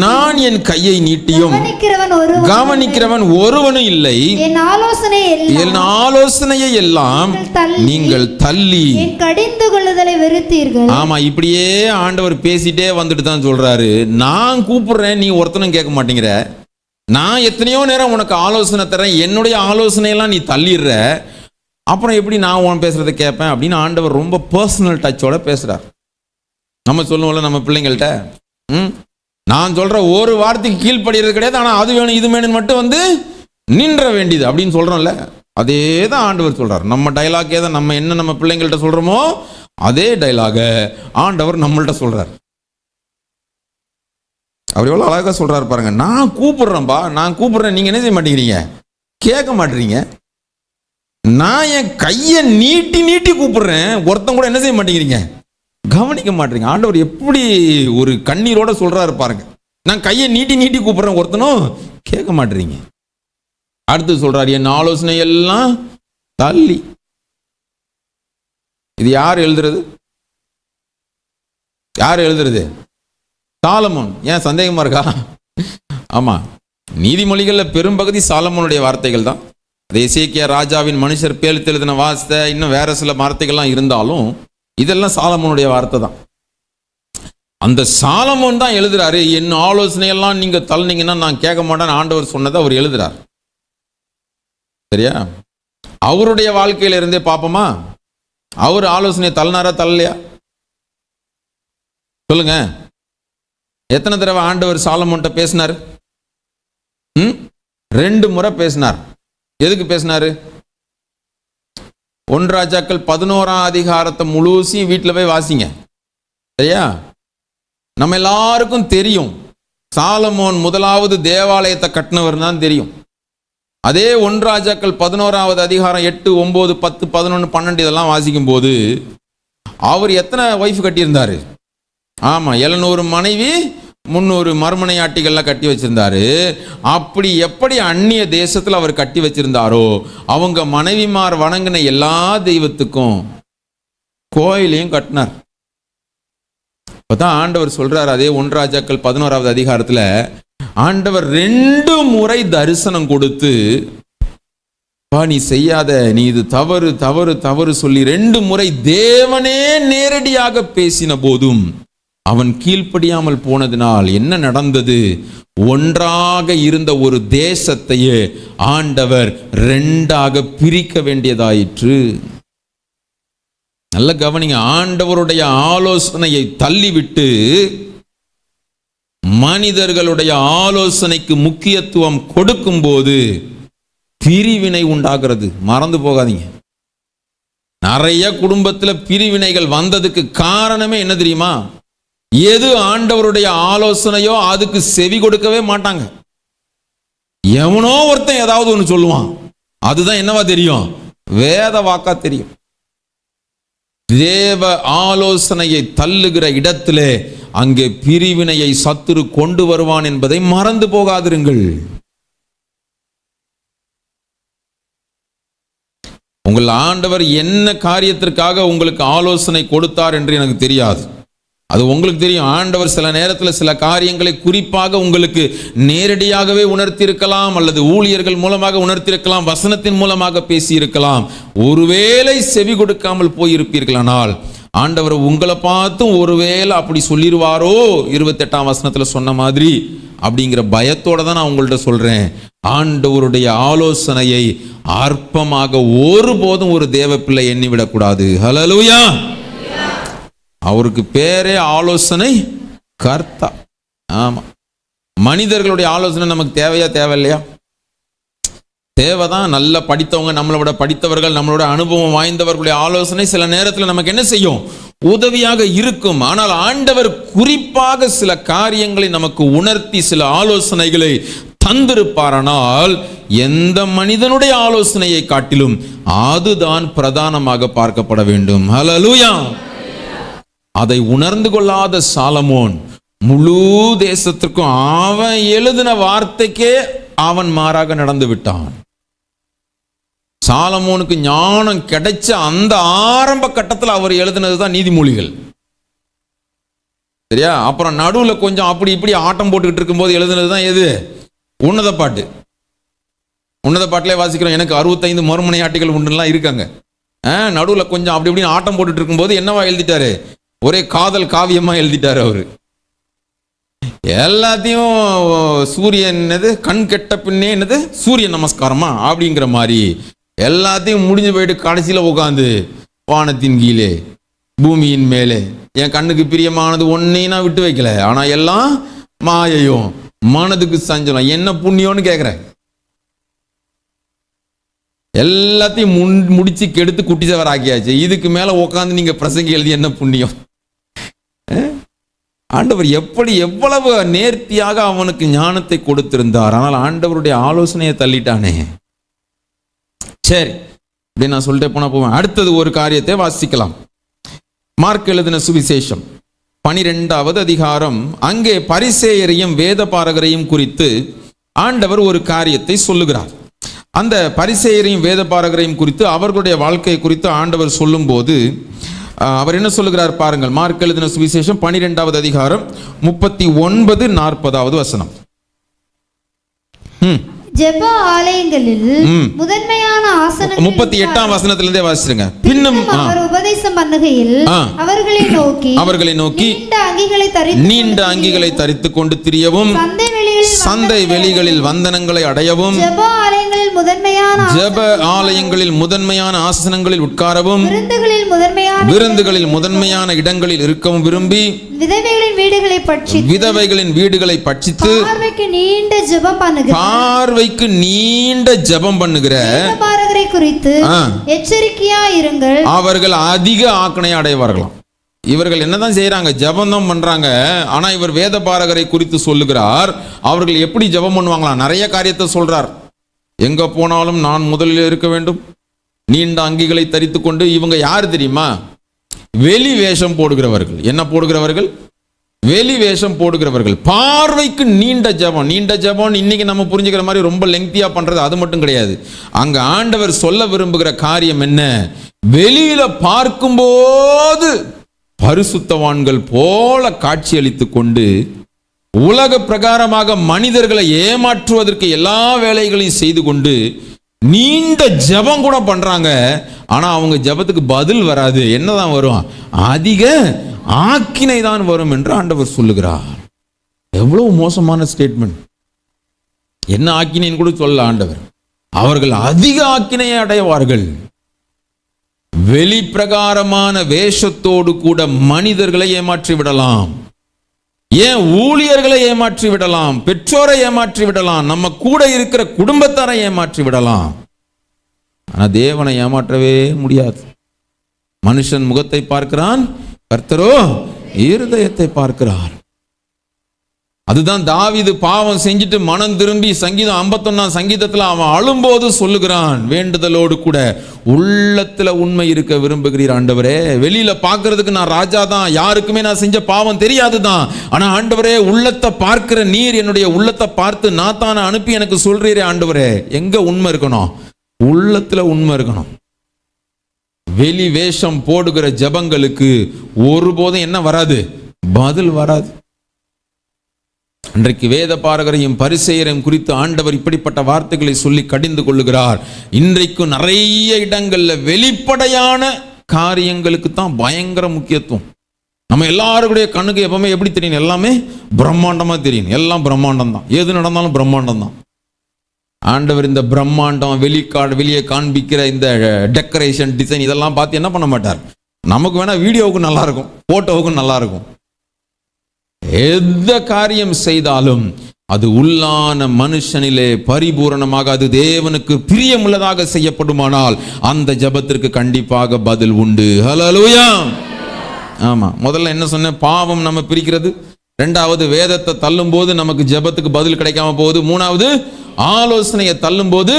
நான் என் கையை நீட்டியும் கவனிக்கிறவன் ஒருவனும் இல்லை, என் ஆலோசனையை எல்லாம் நீங்கள் தள்ளி கடிந்து கொள்ளுதலை வெறுத்தீர்கள். ஆமா, இப்படியே ஆண்டவர் பேசிட்டே வந்துட்டு தான் சொல்றாரு, நான் கூப்பிடுறேன், நீ ஒருத்தனும் கேட்க மாட்டேங்கிற. நான் எத்தனையோ நேரம் உனக்கு ஆலோசனை தரேன், என்னுடைய ஆலோசனையெல்லாம் நீ தள்ளிடுற, அப்புறம் எப்படி நான் உன் பேசுறதை கேட்பேன் அப்படின்னு ஆண்டவர் ரொம்ப பர்சனல் டச்சோட பேசுறார். நம்ம சொல்லுவோம்ல நம்ம பிள்ளைங்கள்ட்ட, நான் சொல்ற ஒரு வார்த்தைக்கு கீழ்ப்படுகிறது கிடையாது, ஆனா அது வேணும் இது வேணும்னு மட்டும் வந்து நின்ற வேண்டியது அப்படின்னு சொல்றோம்ல, அதே தான் ஆண்டவர் சொல்றார். நம்ம டைலாக்கே தான், நம்ம என்ன நம்ம பிள்ளைங்கள்ட்ட சொல்றோமோ அதே டைலாக ஆண்டவர் நம்மள்ட்ட சொல்றார். அவர் எவ்வளவு அழகா சொல்றாரு பாருங்க. நான் கூப்பிடுறேன்பா, நான் கூப்பிடுறேன், நீங்க என்ன செய்ய மாட்டேங்கிறீங்க? கேட்க மாட்டேறீங்க. நான் என் கையை நீட்டி நீட்டி கூப்பிடுறேன், ஒருத்தன் கூட என்ன செய்ய மாட்டேங்கிறீங்க? கவனிக்க மாட்டேங்க. ஆண்டவர் எப்படி ஒரு கண்ணீரோட சொல்றாரு பாருங்க. நான் கையை நீட்டி நீட்டி கூப்பிடுறேன், ஒருத்தனும் கேட்க மாட்டேறீங்க. அடுத்து சொல்றாரு, என் ஆலோசனை எல்லாம் தள்ளி. இது யார் எழுதுறது? யார் எழுதுறது? சாலமோன். ஏன் சந்தேகமா இருக்கா? ஆமா, நீதிமொழிகள்ல பெரும்பகுதி சாலமோனுடைய வார்த்தைகள் தான். எசேக்கியா ராஜாவின் மனுஷர் பேழ்த்து எழுதின வார்த்தை, இன்னும் வேற சில வார்த்தைகள்லாம் இருந்தாலும் இதெல்லாம் சாலமோனுடைய வார்த்தை தான். அந்த சாலமோன் தான் எழுதுறாரு, என் ஆலோசனையெல்லாம் நீங்க தள்ளினீங்கன்னா நான் கேட்க மாட்டேன்னு ஆண்டவர் சொன்னதை அவர் எழுதுறார். சரியா? அவருடைய வாழ்க்கையில இருந்தே பார்ப்போமா? அவர் ஆலோசனையை தள்ளினாரா தள்ளலையா? சொல்லுங்க. எத்தனை தடவை ஆண்டவர் சாலமோன்ட்ட பேசினார்? 2 முறை பேசினார். எதுக்கு பேசினாரு? 1 ராஜாக்கள் 11ஆம் அதிகாரத்தை முழுசும் வீட்டில் போய் வாசிங்க. சரியா? நம்ம எல்லாருக்கும் தெரியும், சாலமோன் முதலாவது தேவாலயத்தை கட்டினவர் தான் தெரியும். அதே 1 ராஜாக்கள் 11ஆவது அதிகாரம் 8, 9, 10, 11, 12 இதெல்லாம் வாசிக்கும் போது அவர் எத்தனை ஒய்ஃப் கட்டியிருந்தாரு? ஆமா, 700 மனைவி 300 மறுமனையாட்டிகள்லாம் கட்டி வச்சிருந்தாரு. அப்படி எப்படி அந்நிய தேசத்தில் அவர் கட்டி வச்சிருந்தாரோ, அவங்க மனைவிமார் வணங்கின எல்லா தெய்வத்துக்கும் கோயிலையும் கட்டினார். இப்பதான் ஆண்டவர் சொல்றாரு, அதே 1 ராஜாக்கள் 11ஆவது அதிகாரத்துல ஆண்டவர் 2 முறை தரிசனம் கொடுத்து, நீ செய்யாத, நீ இது தவறு தவறு தவறு சொல்லி 2 முறை தேவனே நேரடியாக பேசின போதும் அவன் கீழ்ப்படியாமல் போனதினால் என்ன நடந்தது? ஒன்றாக இருந்த ஒரு தேசத்தையே ஆண்டவர் 2ஆக பிரிக்க வேண்டியதாயிற்று. நல்ல கவனிங்க. ஆண்டவருடைய ஆலோசனையை தள்ளிவிட்டு மனிதர்களுடைய ஆலோசனைக்கு முக்கியத்துவம் கொடுக்கும் போது பிரிவினை உண்டாகிறது. மறந்து போகாதீங்க. நிறைய குடும்பத்தில் பிரிவினைகள் வந்ததுக்கு காரணமே என்ன தெரியுமா? எது ஆண்டவருடைய ஆலோசனையோ அதுக்கு செவி கொடுக்கவே மாட்டாங்க. எவனோ ஒருத்தன் ஏதாவது ஒன்று சொல்லுவான், அதுதான் என்னவா தெரியும்? வேத வாக்கா தெரியும். தேவ ஆலோசனையை தள்ளுகிற இடத்திலே அங்கே பிரிவினையை சத்துரு கொண்டு வருவான் என்பதை மறந்து போகாதிருங்கள். உங்கள் ஆண்டவர் என்ன காரியத்திற்காக உங்களுக்கு ஆலோசனை கொடுத்தார் என்று எனக்கு தெரியாது. அது உங்களுக்கு தெரியும். ஆண்டவர் சில நேரத்தில் சில காரியங்களை குறிப்பாக உங்களுக்கு நேரடியாகவே உணர்த்தியிருக்கலாம், அல்லது ஊழியர்கள் மூலமாக உணர்த்தியிருக்கலாம், வசனத்தின் மூலமாக பேசியிருக்கலாம். ஒருவேளை செவி கொடுக்காமல் போயிருப்பீர்களானால் ஆண்டவர் உங்களை பார்த்தும் ஒருவேளை அப்படி சொல்லிடுவாரோ 28ஆம் வசனத்தில் சொன்ன மாதிரி அப்படிங்கிற பயத்தோட தான் நான் உங்கள்கிட்ட சொல்றேன். ஆண்டவருடைய ஆலோசனையை அற்பமாக ஒருபோதும் ஒரு தேவ பிள்ளை எண்ணிவிடக்கூடாது. ஹல்லேலூயா. அவருக்கு பேரே ஆலோசனை கர்த்தா. ஆமா, மனிதர்களுடைய ஆலோசனை நமக்கு தேவையா தேவையில்லையா? தேவைதான். நல்ல படித்தவங்க, நம்மளோட படித்தவர்கள், நம்மளோட அனுபவம் வாய்ந்தவர்களுடைய ஆலோசனை சில நேரத்தில் நமக்கு என்ன செய்யும்? உதவியாக இருக்கும். ஆனால் ஆண்டவர் குறிப்பாக சில காரியங்களை நமக்கு உணர்த்தி சில ஆலோசனைகளை தந்திருப்பாரானால் எந்த மனிதனுடைய ஆலோசனையை காட்டிலும் அதுதான் பிரதானமாக பார்க்கப்பட வேண்டும். ஹல்லேலூயா. அதை உணர்ந்து கொள்ளாத சாலமோன் முழு தேசத்திற்கும் அவன் எழுதின வார்த்தைக்கே அவன் மாறாக நடந்து விட்டான். சாலமோனுக்கு ஞானம் கிடைச்ச அந்த ஆரம்ப கட்டத்தில் அவர் எழுதினது தான் நீதிமொழிகள். சரியா? அப்புறம் நடுவில் கொஞ்சம் அப்படி இப்படி ஆட்டம் போட்டுக்கிட்டு இருக்கும்போது எழுதினது தான் எது? உன்னத பாட்டு. உன்னத பாட்டிலே வாசிக்கிறோம், எனக்கு 65 மறுமனையாட்டிகள் உண்டுலாம் இருக்காங்க. நடுவில் கொஞ்சம் அப்படி இப்படின்னு ஆட்டம் போட்டுட்டு இருக்கும்போது என்னவா எழுதிட்டாரு? ஒரே காதல் காவியமா எழுதிட்டாரு அவரு. எல்லாத்தையும் சூரியன் என்னது, கண் கெட்ட பின்னே என்னது சூரிய நமஸ்காரமா அப்படிங்கிற மாதிரி எல்லாத்தையும் முடிஞ்சு போயிட்டு கடைசியில் உட்காந்து வானத்தின் கீழே பூமியின் மேலே என் கண்ணுக்கு பிரியமானது ஒன்னையும் நான் விட்டு வைக்கல, ஆனா எல்லாம் மாயையும் மனதுக்கு சஞ்சலம், என்ன புண்ணியம்னு கேட்கிறேன். எல்லாத்தையும் முடிச்சு கெடுத்து குட்டிச்சவர் ஆக்கியாச்சு. இதுக்கு மேல உட்காந்து நீங்க பிரசங்கி எழுதி என்ன புண்ணியம்? ஆண்டவர் எவ்வளவு நேர்த்தியாக அவனுக்கு ஞானத்தை கொடுத்திருந்தார். ஆனால் ஆண்டவருடைய ஆலோசனையை தள்ளிட்டானே. சரி, இப்படி நான் சொல்லிட்டே போவேன். அடுத்தது ஒரு காரியத்தை வாசிக்கலாம். மார்க் எழுதின சுவிசேஷம் 12வது அதிகாரம். அங்கே பரிசேயரையும் வேத பாரகரையும் குறித்து ஆண்டவர் ஒரு காரியத்தை சொல்லுகிறார். அந்த பரிசேயரையும் வேத பாரகரையும் குறித்து அவர்களுடைய வாழ்க்கை குறித்து ஆண்டவர் சொல்லும் போது அவர் என்ன சொல்லுகிறார் பாருங்கள். மார்க் எழுதின சுவிசேஷம் 12வது அதிகாரம் 39-40 வசனம். ஜெப ஆலயங்களில் முதன்மையான ஆசனம் 38ஆம் வசனத்திலிருந்தே வாசிடுங்க. பின்னும் அவர் உபதேசம் பண்ணுகையில் அவர்களை நோக்கி நீண்ட அங்கிகளை தரித்துக் கொண்டு திரியவும், சந்தை வெளிகளில் வந்தனங்களை அடையவும், ஜெப ஆலயங்களில் முதன்மையான ஆசனங்களில் உட்காரவும், விருந்துகளில் முதன்மையான இடங்களில் இருக்கவும் விரும்பி, விதவைகளின் வீடுகளை பட்சித்து பார்வைக்கு நீண்ட ஜெபம் பண்ணுகிற குறித்து எச்சரிக்கையா இருங்கள். அவர்கள் அதிக ஆக்கனை அடைவார்களாம். இவர்கள் என்னதான் செய்யறாங்க? ஜெபம் தான் பண்றாங்க. ஆனா இவர் வேத பாரகரை குறித்து சொல்லுகிறார். அவர்கள் எப்படி ஜெபம் பண்ணுவாங்களாம்? நிறைய காரியத்தை சொல்றார். எங்க போனாலும் நான் முதலில் இருக்க வேண்டும், நீண்ட அங்கிகளை தரித்துக் கொண்டு. இவங்க யாரு தெரியுமா? வெளி வேஷம் போடுகிறவர்கள். என்ன போடுகிறவர்கள்? வெளி வேஷம் போடுகிறவர்கள். பார்வைக்கு நீண்ட ஜெபம். நீண்ட ஜெபம் இன்னைக்கு நம்ம புரிஞ்சுக்கிற மாதிரி ரொம்ப லெங்க்தியா பண்றது அது மட்டும் கிடையாது. அங்க ஆண்டவர் சொல்ல விரும்புகிற காரியம் என்ன? வெளியில பார்க்கும்போது பரிசுத்தவான்கள் போல காட்சியளித்துக் கொண்டு உலக பிரகாரமாக மனிதர்களை ஏமாற்றுவதற்கு எல்லா வேலைகளையும் செய்து கொண்டு நீண்ட ஜெபம் கூட பண்றாங்க. ஆனா அவங்க ஜெபத்துக்கு பதில் வராது. என்னதான் வரும்? அதிக ஆக்கினை தான் வரும் என்று ஆண்டவர் சொல்லுகிறார். எவ்வளவு மோசமான ஸ்டேட்மெண்ட்! என்ன ஆக்கினைன்னு கூட சொல்ல ஆண்டவர். அவர்கள் அதிக ஆக்கினையை அடைவார்கள். வெளி பிரகாரமான வேஷத்தோடு கூட மனிதர்களை ஏமாற்றி விடலாம். ஏன் ஊழியர்களை ஏமாற்றி விடலாம், பெற்றோரை ஏமாற்றி விடலாம், நம்ம கூட இருக்கிற குடும்பத்தாரை ஏமாற்றி விடலாம். ஆனா தேவனை ஏமாற்றவே முடியாது. மனுஷன் முகத்தை பார்க்கிறான், கர்த்தரோ இருதயத்தை பார்க்கிறார். அதுதான் தாவீது பாவம் செஞ்சுட்டு மனம் திரும்பி சங்கீதம் 51 சங்கீதத்துல அவன் அழும்போது சொல்லுகிறான், வேண்டுதலோடு கூட உள்ளத்துல உண்மை இருக்க விரும்புகிறீர் ஆண்டவரே. வெளியில பார்க்கிறதுக்கு நான் ராஜா தான், யாருக்குமே நான் செஞ்ச பாவம் தெரியாதுதான். ஆனா ஆண்டவரே, உள்ளத்தை பார்க்கிற நீர் என்னுடைய உள்ளத்தை பார்த்து நான் தானே அனுப்பி எனக்கு சொல்றீரே ஆண்டவரே. எங்க உண்மை இருக்கணும்? உள்ளத்துல உண்மை இருக்கணும். வெளி வேஷம் போடுகிற ஜபங்களுக்கு ஒருபோதும் என்ன வராது? பதில் வராது. இன்றைக்கு வேத பாரகரையும் பரிசேயரையும் குறித்து ஆண்டவர் இப்படிப்பட்ட வார்த்தைகளை சொல்லி கடிந்து கொள்ளுகிறார். இன்றைக்கு நிறைய இடங்கள்ல வெளிப்படையான காரியங்களுக்கு தான் பயங்கர முக்கியத்துவம். நம்ம எல்லாருடைய கண்ணுக்கு எப்பவுமே எப்படி தெரியும்? எல்லாமே பிரம்மாண்டமா தெரியும். எல்லாம் பிரம்மாண்டம் தான், எது நடந்தாலும் பிரம்மாண்டம் தான். ஆண்டவர் இந்த பிரம்மாண்டம் வெளியே காண்பிக்கிற இந்த டெக்கரேஷன் டிசைன் இதெல்லாம் பார்த்து என்ன பண்ண மாட்டார். நமக்கு வேணா வீடியோவுக்கு நல்லா இருக்கும், போட்டோவுக்கும் நல்லா இருக்கும். எந்த காரியம் செய்தாலும் அது உள்ளான மனுஷனிலே பரிபூரணமாக அது தேவனுக்கு பிரியமுள்ளதாக செய்யப்படுமானால் அந்த ஜபத்திற்கு கண்டிப்பாக பதில் உண்டு. ஹல்லேலூயா. ஆமா, முதல்ல என்ன சொன்னேன்? பாவம் நம்ம பிரிக்கிறது. இரண்டாவது, வேதத்தை தள்ளும் போது நமக்கு ஜபத்துக்கு பதில் கிடைக்காம போகுது. மூணாவது, ஆலோசனையை தள்ளும் போது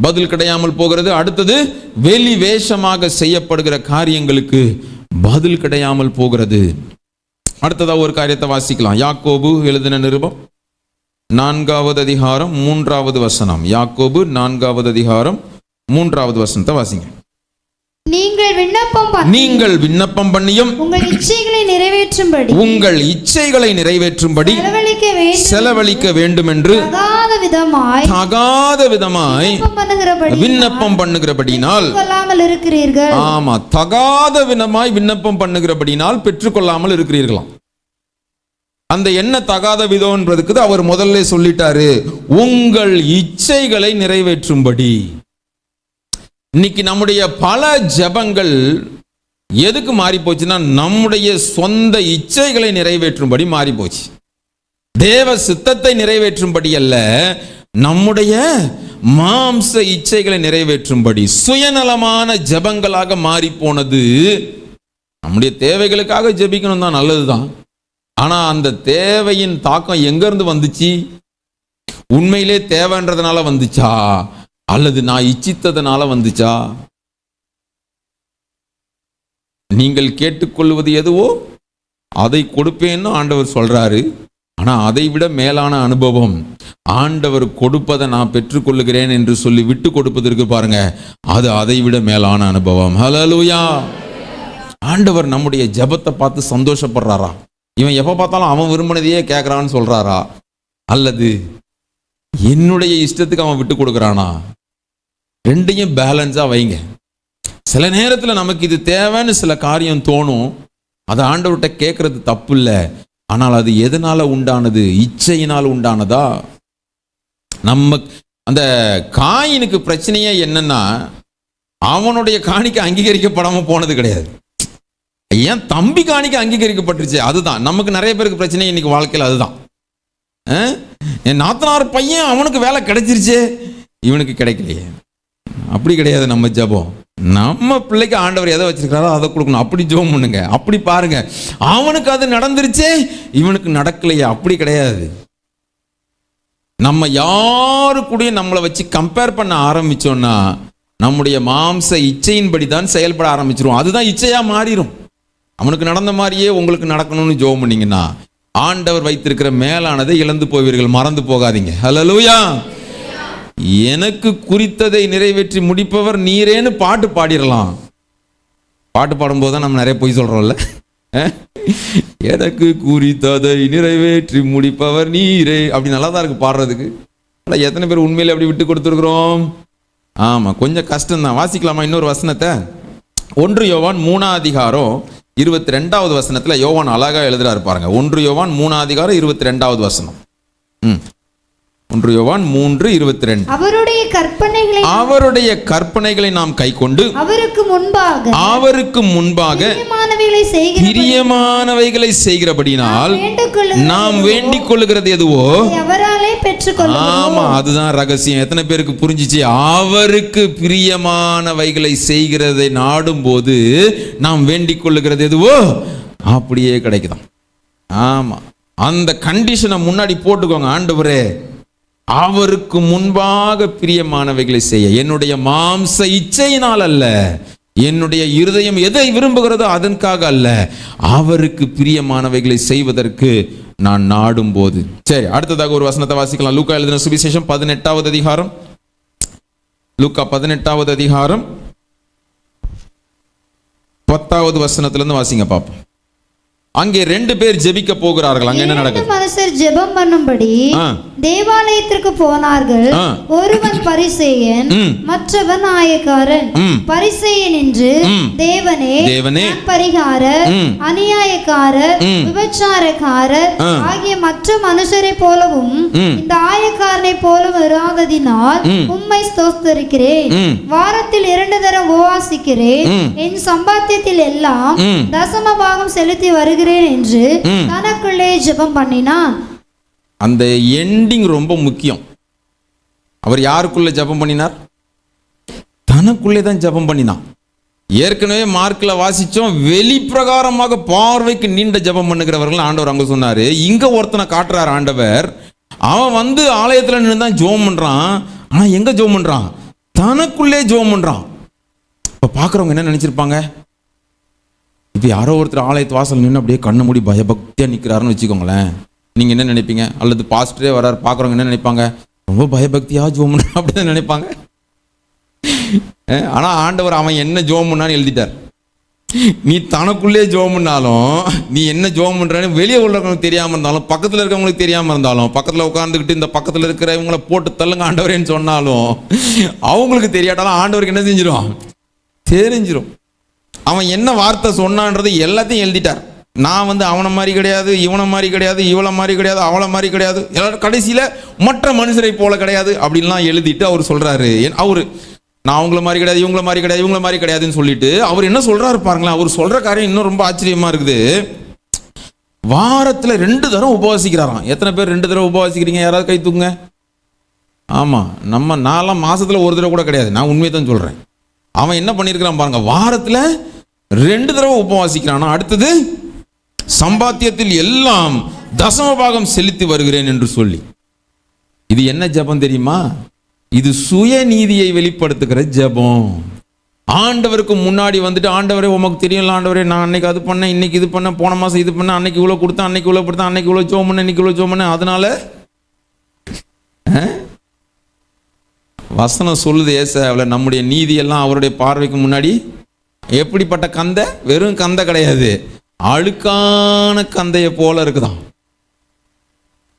பதில் கிடையாமல் போகிறது. அடுத்தது, வெளி வேஷமாக செய்யப்படுகிற காரியங்களுக்கு பதில் கிடையாமல் போகிறது. அடுத்ததா ஒரு காரியத்தை வாசிக்கலாம். யாக்கோபு எழுதின நிருபம் 4வது அதிகாரம் 3வது வசனம். யாக்கோபு 4வது அதிகாரம் 3வது வசனத்தை வாசிங்க. நீங்கள் விண்ணப்பம் பண்ணியும் உங்கள் இச்சைகளை நிறைவேற்றும்படி செலவழிக்க வேண்டும் என்று தகாத விதமாய் விண்ணப்பம் பண்ணுகிறபடினால், ஆமா, தகாத விதமாய் விண்ணப்பம் பண்ணுகிறபடினால் பெற்றுக்கொள்ளாமல் இருக்கிறீர்களாம். அந்த என்ன தகாத விதம்ன்றதுக்கு அவர் முதல்ல சொல்லிட்டாரு, உங்கள் இச்சைகளை நிறைவேற்றும்படி. இன்னைக்கு நம்முடைய பல ஜபங்கள் எதுக்கு மாறி போச்சுன்னா, நம்முடைய சொந்த இச்சைகளை நிறைவேற்றும்படி மாறி போச்சு. தேவ சித்தத்தை நிறைவேற்றும்படி அல்ல, நம்முடைய மாம்ச இச்சைகளை நிறைவேற்றும்படி சுயநலமான ஜபங்களாக மாறி போனது. நம்முடைய தேவைகளுக்காக ஜபிக்கணும் தான், நல்லதுதான். ஆனா அந்த தேவையின் தாக்கம் எங்க இருந்து வந்துச்சு? உண்மையிலே தேவைன்றதுனால வந்துச்சா அல்லது நான் இச்சித்ததனால வந்துச்சா? நீங்கள் கேட்டுக்கொள்வது எதுவோ அதை கொடுப்பேன்னு ஆண்டவர் சொல்றாரு. ஆனா அதை விட மேலான அனுபவம், ஆண்டவர் கொடுப்பதை நான் பெற்றுக்கொள்ளுகிறேன் என்று சொல்லி விட்டு கொடுப்பதற்கு பாருங்க, அது அதை விட மேலான அனுபவம். ஹல்லேலூயா. ஆண்டவர் நம்முடைய ஜெபத்தை பார்த்து சந்தோஷப்படுறாரா? இவன் எப்ப பார்த்தாலும் அவன் விரும்பினதையே கேட்கறான்னு சொல்றாரா, அல்லது என்னுடைய இஷ்டத்துக்கு அவன் விட்டு கொடுக்குறானா? ரெண்டையும் பேலன்ஸா வைங்க. சில நேரத்தில் நமக்கு இது தேவைன்னு சில காரியம் தோணும், அதை ஆண்டவர்கிட்ட கேட்கறது தப்பு இல்லை. ஆனால் அது எதனால உண்டானது? இச்சையினால் உண்டானதா? நம்ம அந்த காயினுக்கு பிரச்சனையே என்னன்னா, அவனுடைய காணிக்கை அங்கீகரிக்கப்படாம போனது கிடையாது. ஏன் தம்பி காணிக்கை அங்கீகரிக்கப்பட்டுருச்சு, அதுதான் நமக்கு நிறைய பேருக்கு பிரச்சனை இன்னைக்கு வாழ்க்கையில். அதுதான், என் நாத்தனார் பையன் அவனுக்கு வேலை கிடைச்சிருச்சு, இவனுக்கு கிடைக்கலையே. அப்படி கிடையாது நம்ம ஜெபம். நம்ம பிள்ளைக்கு ஆண்டவர் எதை வச்சிருக்காரோ அதை கொடுக்கணும், அப்படி ஜெபம் பண்ணுங்க. அப்படி பாருங்க, அவனுக்கு அது நடந்துருச்சே இவனுக்கு நடக்கலையே, அப்படி கிடையாது. நம்ம யாரு கூட நம்மளை வச்சு கம்பேர் பண்ண ஆரம்பிச்சோம்னா நம்முடைய மாம்ச இச்சையின்படி தான் செயல்பட ஆரம்பிச்சிருவோம். அதுதான் இச்சையா மாறிடும். அவனுக்கு நடந்த மாதிரியே உங்களுக்கு நடக்கணும்னு ஜெபம் பண்ணீங்கன்னா ஆண்டவர் வைத்திருக்கிற மேலானதை இழந்து போவீர்கள். மறந்து போகாதீங்க. ஹல்லேலூயா. எனக்கு குறித்ததை நிறைவேற்றி முடிப்பவர் நீரேன்னு பாட்டு பாடிடலாம். பாட்டு பாடும்போது தான் நம்ம நிறைய பொய் சொல்றோம்ல. எனக்கு குறித்ததை நிறைவேற்றி முடிப்பவர் நீரே, அப்படி நல்லா தான் இருக்கு பாடுறதுக்கு. ஆனால் எத்தனை பேர் உண்மையில அப்படி விட்டு கொடுத்துருக்குறோம்? ஆமா, கொஞ்சம் கஷ்டம்தான். வாசிக்கலாமா இன்னொரு வசனத்தை? 1 யோவான் 3ஆம் அதிகாரம் 22வது வசனத்துல யோவான் அழகா எழுதுறாரு பாருங்க. 1 யோவான் 3ஆம் அதிகாரம் 22வது வசனம். 1 யோவான் 3:22. அவருடைய கற்பனைகளை நாம் கைக்கொண்டு அவருக்கு முன்பாக பிரியமானவைகளை செய்கிறபடினால் நாம் வேண்டிக் கொள்ளுகிறது எதுவோ ஆமா, அதுதான் ரகசியம். எத்தனை பேருக்கு புரிஞ்சிச்சு? அவருக்கு பிரியமானவைகளை செய்கிறதை நாடும் போது நாம் வேண்டிக் கொள்ளுகிறது எதுவோ அப்படியே கிடைக்குதாம். ஆமா, அந்த கண்டிஷனை முன்னாடி போட்டுக்கோங்க. ஆண்டவரே, அவருக்கு முன்பாக பிரியமானவைகளை செய்ய, என்னுடைய மாம்ச இச்சையினால் அல்ல, என்னுடைய இருதயம் எதை விரும்புகிறதோ அதற்காக அல்ல, அவருக்கு பிரியமானவைகளை செய்வதற்கு நான் நாடும் போது. சரி, அடுத்ததாக ஒரு வசனத்தை வாசிக்கலாம். லூக்கா எழுதின சுவிசேஷம் 18வது அதிகாரம். லூக்கா 18வது அதிகாரம் 10வது வசனத்திலிருந்து வாசிங்க பாப்போம். அங்கே 2 பேர் ஜெபிக்க போகிறார்கள். அங்க என்ன நடக்குது? மனுஷர் ஜெபம் பண்ணும்படி தேவாலயத்திற்கு போனார்கள். ஒருவன் பரிசேயன், மற்றவன் ஆயக்காரன். பரிசேயன் என்று தேவனே நான் பரிகாரர், அநியாயக்காரர், விபச்சாரக்காரர் ஆகிய மற்ற மனுஷரை போலவும் இந்த ஆயக்காரனை போலவும் இராததினால் உம்மை ஸ்தோத்திரிக்கிறேன். வாரத்தில் 2 தரம் உபவாசிக்கிறேன். என் சம்பாத்தியத்தில் எல்லாம் தசம பாகம் செலுத்தி வருகிறேன் என்று தனக்குள்ளே ஜெபம் பண்ணினான். அந்த எண்டிங் ரொம்ப முக்கியம். அவர் யாருக்குள்ள ஜெபம் பண்ணினார்? தனக்குள்ளே தான் ஜெபம் பண்ணினான். ஏற்கனவே மார்க்ல வாசிச்சோம், வெளிப்பிரகாரமாக பார்வைக்கு நீண்ட ஜெபம் பண்ணுகிறவர்கள் ஆண்டவர் அங்க சொன்னாரு. இங்க ஒருத்தனை காட்டுறாரு ஆண்டவர். அவன் வந்து ஆலயத்துல நின்று தான் ஜெபம் பண்றான். ஆனா எங்க ஜெபம் பண்றான்? தனக்குள்ளே ஜெபம் பண்றான். இப்ப பாக்குறவங்க என்ன நினைச்சிருப்பாங்க? இப்போ யாரோ ஒருத்தர் ஆலயத்து வாசல் நின்று அப்படியே கண்ணை மூடி பயபக்தியாக நிற்கிறாருன்னு வச்சுக்கோங்களேன். நீங்கள் என்ன நினைப்பீங்க? அல்லது பாஸ்டரே வராரு, பார்க்குறவங்க என்ன நினைப்பாங்க? ரொம்ப பயபக்தியாக ஜோம் பண்ண அப்படின்னு நினைப்பாங்க. ஆனால் ஆண்டவர் அவன் என்ன ஜோம் பண்ணான்னு எழுதிட்டார். நீ தனக்குள்ளே ஜோம் பண்ணாலும், நீ என்ன ஜோம் பண்ணுறன்னு வெளியே உள்ளவங்களுக்கு தெரியாமல் இருந்தாலும், பக்கத்தில் இருக்கிறவங்களுக்கு தெரியாமல் இருந்தாலும், பக்கத்தில் உட்காந்துக்கிட்டு இந்த பக்கத்தில் இருக்கிற இவங்களை போட்டு தள்ளுங்க ஆண்டவரேன்னு சொன்னாலும், அவங்களுக்கு தெரியாட்டாலும் ஆண்டவருக்கு என்ன செஞ்சிடும்? தெரிஞ்சிடும். அவன் என்ன வார்த்தை சொன்னான்றது எல்லாத்தையும் எழுதிட்டார். நான் வந்து அவனை மாதிரி கிடையாது, இவனை மாதிரி கிடையாது, இவளை மாதிரி கிடையாது, அவளை மாதிரி கிடையாது, எல்லாரும் கடைசியில் மற்ற மனுஷரை போல கிடையாது அப்படின்லாம் எழுதிட்டு அவர் சொல்றாரு. அவரு நான் அவங்கள மாதிரி கிடையாது, இவங்கள மாதிரி கிடையாது, இவங்கள மாதிரி கிடையாதுன்னு சொல்லிட்டு அவர் என்ன சொல்றாரு பாருங்களேன். அவர் சொல்ற காரியம் இன்னும் ரொம்ப ஆச்சரியமா இருக்குது. வாரத்தில் 2 தரம் உபவாசிக்கிறாராம். எத்தனை பேர் 2 தடவை உபவாசிக்கிறீங்க? யாராவது கை தூக்குங்க. ஆமா, நம்ம நாலாம் மாசத்துல ஒரு தடவை கூட கிடையாது. நான் உண்மையை தான் சொல்றேன். அவன் என்ன பண்ணியிருக்கிறான் பாருங்க, வாரத்தில் 2 தடவை உபவாசிக்கிறான். அடுத்தது சம்பாத்தியத்தில் எல்லாம் தசம பாகம் செலுத்தி வருகிறேன் என்று சொல்லி. இது என்ன ஜெபம் தெரியுமா? இது சுயநீதியை வெளிப்படுத்துகிற ஜெபம். ஆண்டவருக்கு முன்னாடி வந்துட்டு, ஆண்டவரே உமக்கு தெரியல ஆண்டவரே, நான் அன்னைக்கு அது பண்ணேன், இன்னைக்கு இது பண்ணேன், போன மாசம் இது பண்ணேன், அன்னைக்கு இவ்வளோ கொடுத்தேன், அன்னைக்கு இவ்வளோ கொடுத்தேன், அன்னைக்கு இவ்வளோ ஜோம் பண்ணேன், இன்னைக்கு இவ்வளோ ஜோம் பண்ணேன். அதனால வசனம் சொல்லுது ஏசாயாவில், நம்முடைய நீதி எல்லாம் அவருடைய பார்வைக்கு முன்னாடி எப்படிப்பட்ட கந்தை? வெறும் கந்தை கிடையாது, அழுக்கான கந்தையை போல இருக்குதான்.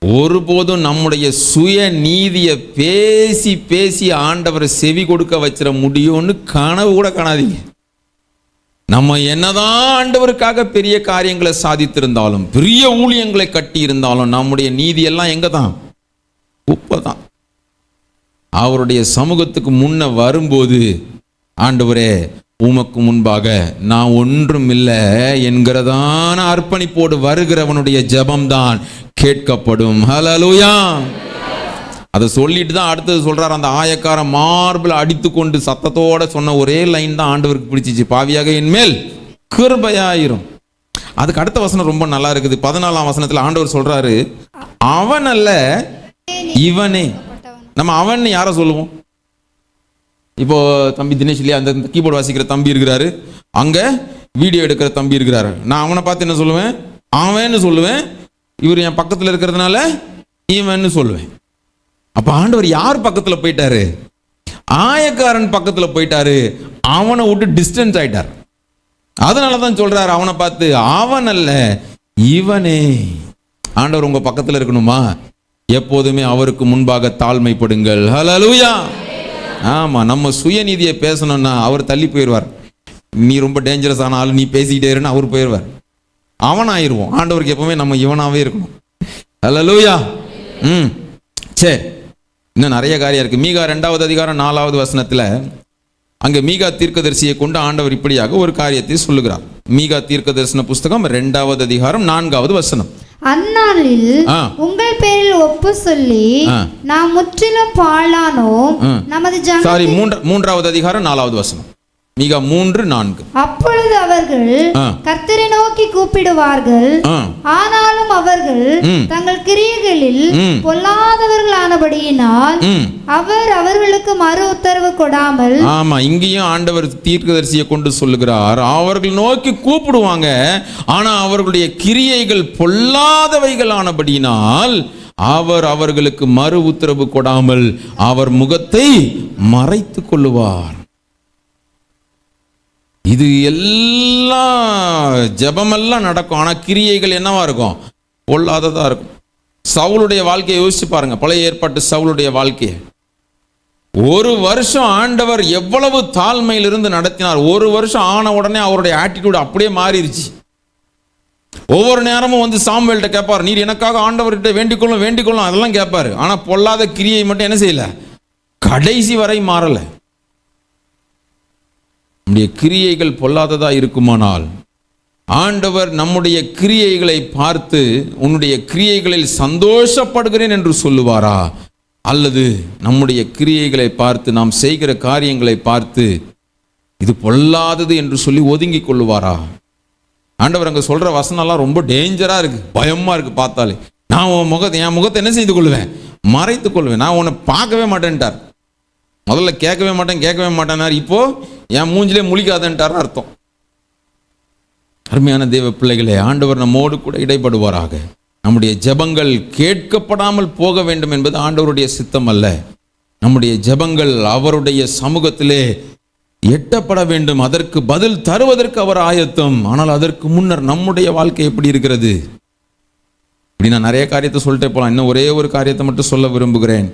ஒருபோதும் நம்முடைய சுய நீதியை பேசி பேசி ஆண்டவரை செவி கொடுக்க வச்சிட முடியும்னு கனவு கூட காணாதீங்க. நம்ம என்னதான் ஆண்டவருக்காக பெரிய காரியங்களை சாதித்திருந்தாலும், பெரிய ஊழியங்களை கட்டி இருந்தாலும், நம்முடைய நீதி எல்லாம் எங்க தான்? குப்பை தான். அவருடைய சமூகத்துக்கு முன்ன வரும்போது, ஆண்டவரே உமக்கு முன்பாக நான் ஒன்றும் இல்லை என்கிறதான அர்ப்பணிப்போடு வருகிறவனுடைய ஜெபம்தான் கேட்கப்படும். ஹல்லேலூயா. அதை சொல்லிட்டு தான் அடுத்தது சொல்றார். அந்த ஆயக்காரன் மார்பில் அடித்து கொண்டு சத்தத்தோட சொன்ன ஒரே லைன் தான் ஆண்டவருக்கு பிடிச்சிச்சு, பாவியாக என் மேல் கிருபையாயிரும். அதுக்கு அடுத்த வசனம் ரொம்ப நல்லா இருக்குது. 14ஆம் வசனத்தில் ஆண்டவர் சொல்றாரு, அவன் அல்ல இவனே. நம்ம அவன் யாரை சொல்லுவோம்? இப்போ தம்பி தினேஷ் இல்லையா, அந்த கீபோர்டு வாசிக்கிற தம்பி இருக்கிறாரு, அங்க வீடியோ எடுக்கிற தம்பி இருக்கிறாரு. நான் அவனை பார்த்து என்ன சொல்லுவேன்? அவன்னு சொல்லுவேன். இவர் என் பக்கத்தில் இருக்கிறதுனால இவன்னு சொல்லுவேன். அப்ப ஆண்டவர் யார் பக்கத்தில் போயிட்டாரு? ஆயக்காரன் பக்கத்தில் போயிட்டாரு. அவனை விட்டு டிஸ்டன்ஸ் ஆயிட்டார். அதனாலதான் சொல்றாரு அவனை பார்த்து, அவன் அல்ல இவனே. ஆண்டவர் உங்க பக்கத்தில் இருக்கணுமா? எப்போதுமே அவருக்கு முன்பாக தாழ்மைப்படுங்கள். ஹல்லேலூயா. ஆமா, நம்ம சுயநீதியை பேசணும்னா அவர் தள்ளி போயிடுவார். நீ ரொம்ப டேஞ்சரஸ் ஆன ஆள், நீ பேசிக்கிட்டே இருன்னு அவர் போயிடுவார். அவனாயிருவோம். ஆண்டவருக்கு எப்பவுமே நம்ம இவனாவே இருக்கணும். ஹல்லேலூயா. சரி, இன்னும் நிறைய காரியம் இருக்கு. மீகா 2வது அதிகாரம் 4வது வசனத்துல அங்க மீகா தீர்க்கதரிசியை கொண்டு ஆண்டவர் இப்படியாக ஒரு காரியத்தை சொல்லுகிறார். மீகா தீர்க்க தரிசன புஸ்தகம் 2வது அதிகாரம் 4வது வசனம். அந்நாளில் உங்கள் பேரில் ஒப்பு சொல்லி நாம் முற்றிலும் பாழானோம், நமது 3வது அதிகாரம் 4வது வசனம். மீகா 3:4. அப்பொழுது அவர்கள் ஆ. கர்த்தரை நோக்கி கூப்பிடுவார்கள், ஆ. ஆனாலும் அவர்கள் தங்கள் கிரியைகளில் பொல்லாதவர்களானபடியினால் அவர் அவர்களுக்கு மறு உத்தரவு கொடாமல். ஆமா, இங்கேயும் ஆண்டவர் தீர்க்கதரிசியை கொண்டு சொல்லுகிறார், அவர்கள் நோக்கி கூப்பிடுவாங்க, ஆனா அவர்களுடைய கிரியைகள் பொல்லாதவைகளானபடியினால் அவர் அவர்களுக்கு மறு உத்தரவு கொடாமல் அவர் முகத்தை மறைத்துக் கொள்ளுவார். இது எல்லாம் ஜெபமெல்லாம் நடக்கும், ஆனா கிரியைகள் என்னவா இருக்கும்? பொல்லாததா இருக்கும். சவுலுடைய வாழ்க்கையை யோசிச்சு பாருங்க, பழைய ஏற்பாட்டு சவுலுடைய வாழ்க்கையை. ஒரு வருஷம் ஆண்டவர் எவ்வளவு தாழ்மையிலிருந்து நடத்தினார். ஒரு வருஷம் ஆன உடனே அவருடைய ஆட்டிடியூட் அப்படியே மாறிடுச்சு. ஒவ்வொரு நேரமும் வந்து சாமுவேல்கிட்ட கேட்பார், நீர் எனக்காக ஆண்டவர்கிட்ட வேண்டிக்கொள்ளும் அதெல்லாம் கேட்பாரு. ஆனா பொல்லாத கிரியை மட்டும் என்ன செய்யல, கடைசி வரை மாறல. நம்முடைய கிரியைகள் பொல்லாததா இருக்குமானால் ஆண்டவர் நம்முடைய கிரியைகளை பார்த்து உன்னுடைய கிரியைகளில் சந்தோஷப்படுகிறேன் என்று சொல்லுவாரா, அல்லது நம்முடைய கிரியைகளை பார்த்து நாம் செய்கிற காரியங்களை பார்த்து இது பொல்லாதது என்று சொல்லி ஒதுங்கி கொள்ளுவாரா? ஆண்டவர் அங்க சொல்ற வசனம்லாம் ரொம்ப டேஞ்சரா இருக்கு, பயமா இருக்கு பார்த்தாலே. நான் என் முகத்தை என்ன செய்து கொள்வேன்? மறைத்துக் கொள்வேன். நான் உன்னை பார்க்கவே மாட்டேன்ட்டார். முதல்ல கேட்கவே மாட்டேனார், இப்போ என் மூஞ்சிலே முழிக்காதன்ட்டார் அர்த்தம். அருமையான தேவ பிள்ளைகளே, ஆண்டவர் நம்மோடு கூட இடைப்படுவாராக. நம்முடைய ஜெபங்கள் கேட்கப்படாமல் போக வேண்டும் என்பது ஆண்டவருடைய சித்தம் அல்ல. நம்முடைய ஜெபங்கள் அவருடைய சமூகத்திலே எட்டப்பட வேண்டும். அதற்கு பதில் தருவதற்கு அவர் ஆயத்தம். ஆனால் அதற்கு முன்னர் நம்முடைய வாழ்க்கை எப்படி இருக்கிறது? இப்படி நான் நிறைய காரியத்தை சொல்லிட்டே போகலாம். இன்னும் ஒரே ஒரு காரியத்தை மட்டும் சொல்ல விரும்புகிறேன்.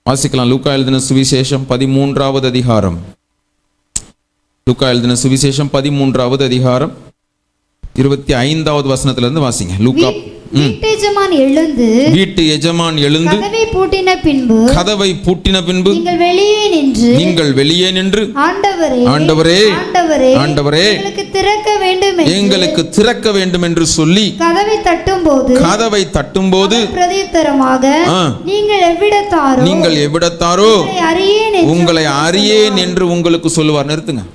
வாசிக்கலாம். லூக்கா எழுதின சுவிசேஷம் 13வது அதிகாரம். லூக்கா எழுதின சுவிசேஷம் 13வது அதிகாரம் 25வது வசனத்திலிருந்து வாசிங்க. லூக்கா. வீட்டு எஜமான் எழுந்து கதவை பூட்டின பின்பு நீங்கள் வெளியே நின்று ஆண்டவரே எங்களுக்கு திறக்க வேண்டும் என்று சொல்லி கதவை தட்டும்போது நீங்கள் எவ்விடத்தாரோ உங்களை அறியேன் என்று உங்களுக்கு சொல்லுவார். நிறுத்துங்க.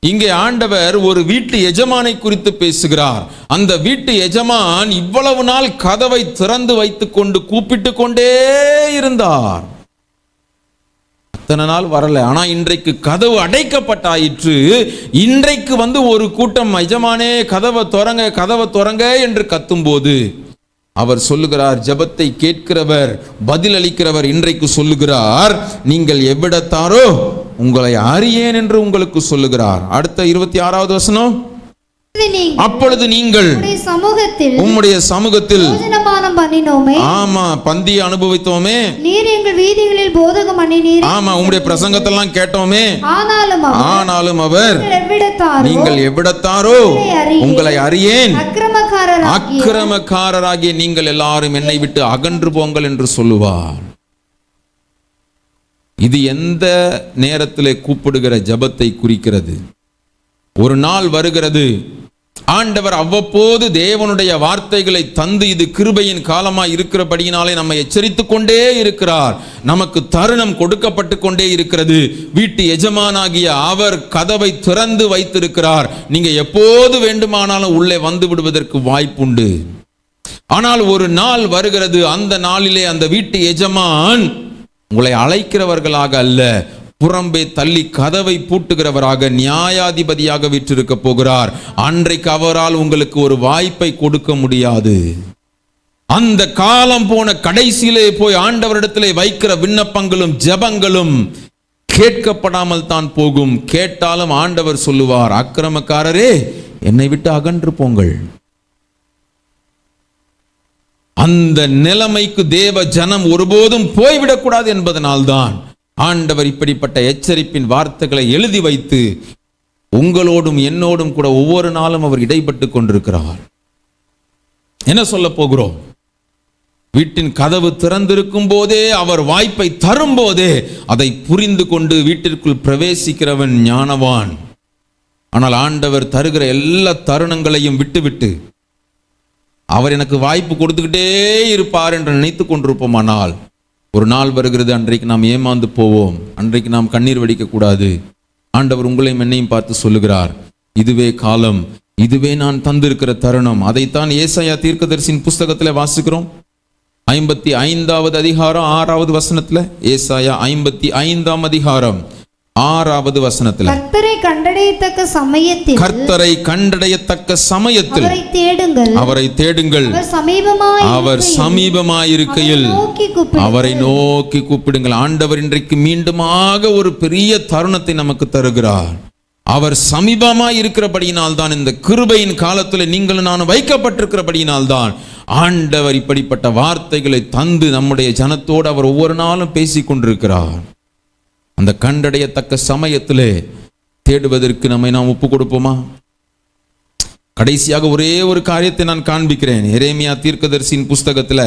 இங்கே ஆண்டவர் ஒரு வீட்டு எஜமானை குறித்து பேசுகிறார். அந்த வீட்டு எஜமான் இவ்வளவு நாள் கதவை திறந்து வைத்துக் கொண்டு கூப்பிட்டு கொண்டே இருந்தார். அத்தனை நாள் வரல. ஆனா இன்றைக்கு கதவு அடைக்கப்பட்டாயிற்று. இன்றைக்கு வந்து ஒரு கூட்டம் எஜமானே கதவை திறங்க என்று கத்தும்போது அவர் சொல்லுகிறார், ஜெபத்தை கேட்கிறவர் பதில் அளிக்கிறவர் இன்றைக்கு சொல்லுகிறார், நீங்கள் எவ்விடத்தாரோ உங்களை அறியேன் என்று உங்களுக்கு சொல்லுகிறார். அடுத்த 26வது வசனம். அப்பொழுது நீங்கள் உம்முடைய சமூகத்தில் ஆமா பந்தியை அனுபவித்தோமே, நீர் எங்கள் வீதிகளில் போதகம் பண்ணினீர். ஆமா உம்முடைய பிரசங்கத்தெல்லாம் கேட்டோமே. ஆனாலும் அவர் நீங்கள் எவ்விடத்தாரோ உங்களை அறியேன், அக்கிரமக்காரராகிய நீங்கள் எல்லாரும் என்னை விட்டு அகன்று போங்கள் என்று சொல்லுவார். இது எந்த நேரத்திலே கூப்பிடுகிற ஜெபத்தை குறிக்கிறது? ஒரு நாள் வருகிறது, ஆண்டவர் அவ்வப்போது தேவனுடைய வார்த்தைகளை தந்து இது கிருபையின் காலமாய் இருக்கிறபடியினாலே நம்மை எச்சரித்துக் கொண்டே இருக்கிறார். நமக்கு தருணம் கொடுக்கப்பட்டு கொண்டே இருக்கிறது. வீட்டு எஜமானாகிய அவர் கதவை திறந்து வைத்திருக்கிறார். நீங்க எப்போது வேண்டுமானாலும் உள்ளே வந்து விடுவதற்கு வாய்ப்புண்டு. ஆனால் ஒரு நாள் வருகிறது, அந்த நாளிலே அந்த வீட்டு எஜமான் உங்களை அழைக்கிறவர்களாக அல்ல, புறம்பே தள்ளி கதவை பூட்டுகிறவராக நியாயாதிபதியாக வீற்றிருக்க போகிறார். அன்றைக்கு அவரால் உங்களுக்கு ஒரு வாய்ப்பை கொடுக்க முடியாது. அந்த காலம் போன கடைசியிலே போய் ஆண்டவரிடத்திலே வைக்கிற விண்ணப்பங்களும் ஜெபங்களும் கேட்கப்படாமல் தான் போகும். கேட்டாலும் ஆண்டவர் சொல்லுவார், அக்கிரமக்காரரே என்னை விட்டு அகன்று போங்கள். அந்த நிலைமைக்கு தேவ ஜனம் ஒருபோதும் போய்விடக்கூடாது என்பதனால்தான் ஆண்டவர் இப்படிப்பட்ட எச்சரிப்பின் வார்த்தைகளை எழுதி வைத்து உங்களோடும் என்னோடும் கூட ஒவ்வொரு நாளும் அவர் இடைப்பட்டு கொண்டிருக்கிறார். என்ன சொல்ல போகிறோம்? வீட்டின் கதவு திறந்திருக்கும் போதே அவர் வாய்ப்பை தரும் போதே அதை புரிந்து கொண்டு வீட்டிற்குள் பிரவேசிக்கிறவன் ஞானவான். ஆனால் ஆண்டவர் தருகிற எல்லா தருணங்களையும் விட்டுவிட்டு அவர் எனக்கு வாய்ப்பு கொடுத்துக்கிட்டே இருப்பார் என்று நினைத்து கொண்டிருப்போமானால் ஒரு நாள் வருகிறது, அன்றைக்கு நாம் ஏமாந்து போவோம். அன்றைக்கு நாம் கண்ணீர் வடிக்க கூடாது. ஆண்டவர் உங்களையும் என்னையும் பார்த்து சொல்லுகிறார், இதுவே காலம், இதுவே நான் தந்திருக்கிற தருணம். அதைத்தான் ஏசாயா தீர்க்கதரிசியின் புஸ்தகத்தில் வாசிக்கிறோம். 55வது அதிகாரம் 6வது வசனத்துல, ஏசாயா 55ஆம் அதிகாரம் 6வது வசனத்துல, கர்த்தரை கண்டடையத்தக்க சமயத்தில், கர்த்தரை கண்டடையத்தக்க சமயத்தில் அவரை தேடுங்கள், அவரை தேடுங்கள், அவர் சமீபமாயிருக்கையில் அவரை நோக்கி கூப்பிடுங்கள். ஆண்டவர் இன்றைக்கு மீண்டுமாக ஒரு பெரிய தருணத்தை நமக்கு தருகிறார். அவர் சமீபமாய் இருக்கிறபடியினால் தான், இந்த கிருபையின் காலத்தில் நீங்களும் நான் வைக்கப்பட்டிருக்கிறபடியினால் தான் ஆண்டவர் இப்படிப்பட்ட வார்த்தைகளை தந்து நம்முடைய ஜனத்தோடு அவர் ஒவ்வொரு நாளும் பேசிக் கொண்டிருக்கிறார். அந்த கண்டடையத்தக்க சமயத்திலே தேடுவதற்கு நம்மை நாம் ஒப்பு கொடுப்போமா? கடைசியாக ஒரே ஒரு காரியத்தை நான் காண்பிக்கிறேன். எரேமியா தீர்க்கதரிசியின் புஸ்தகத்தில்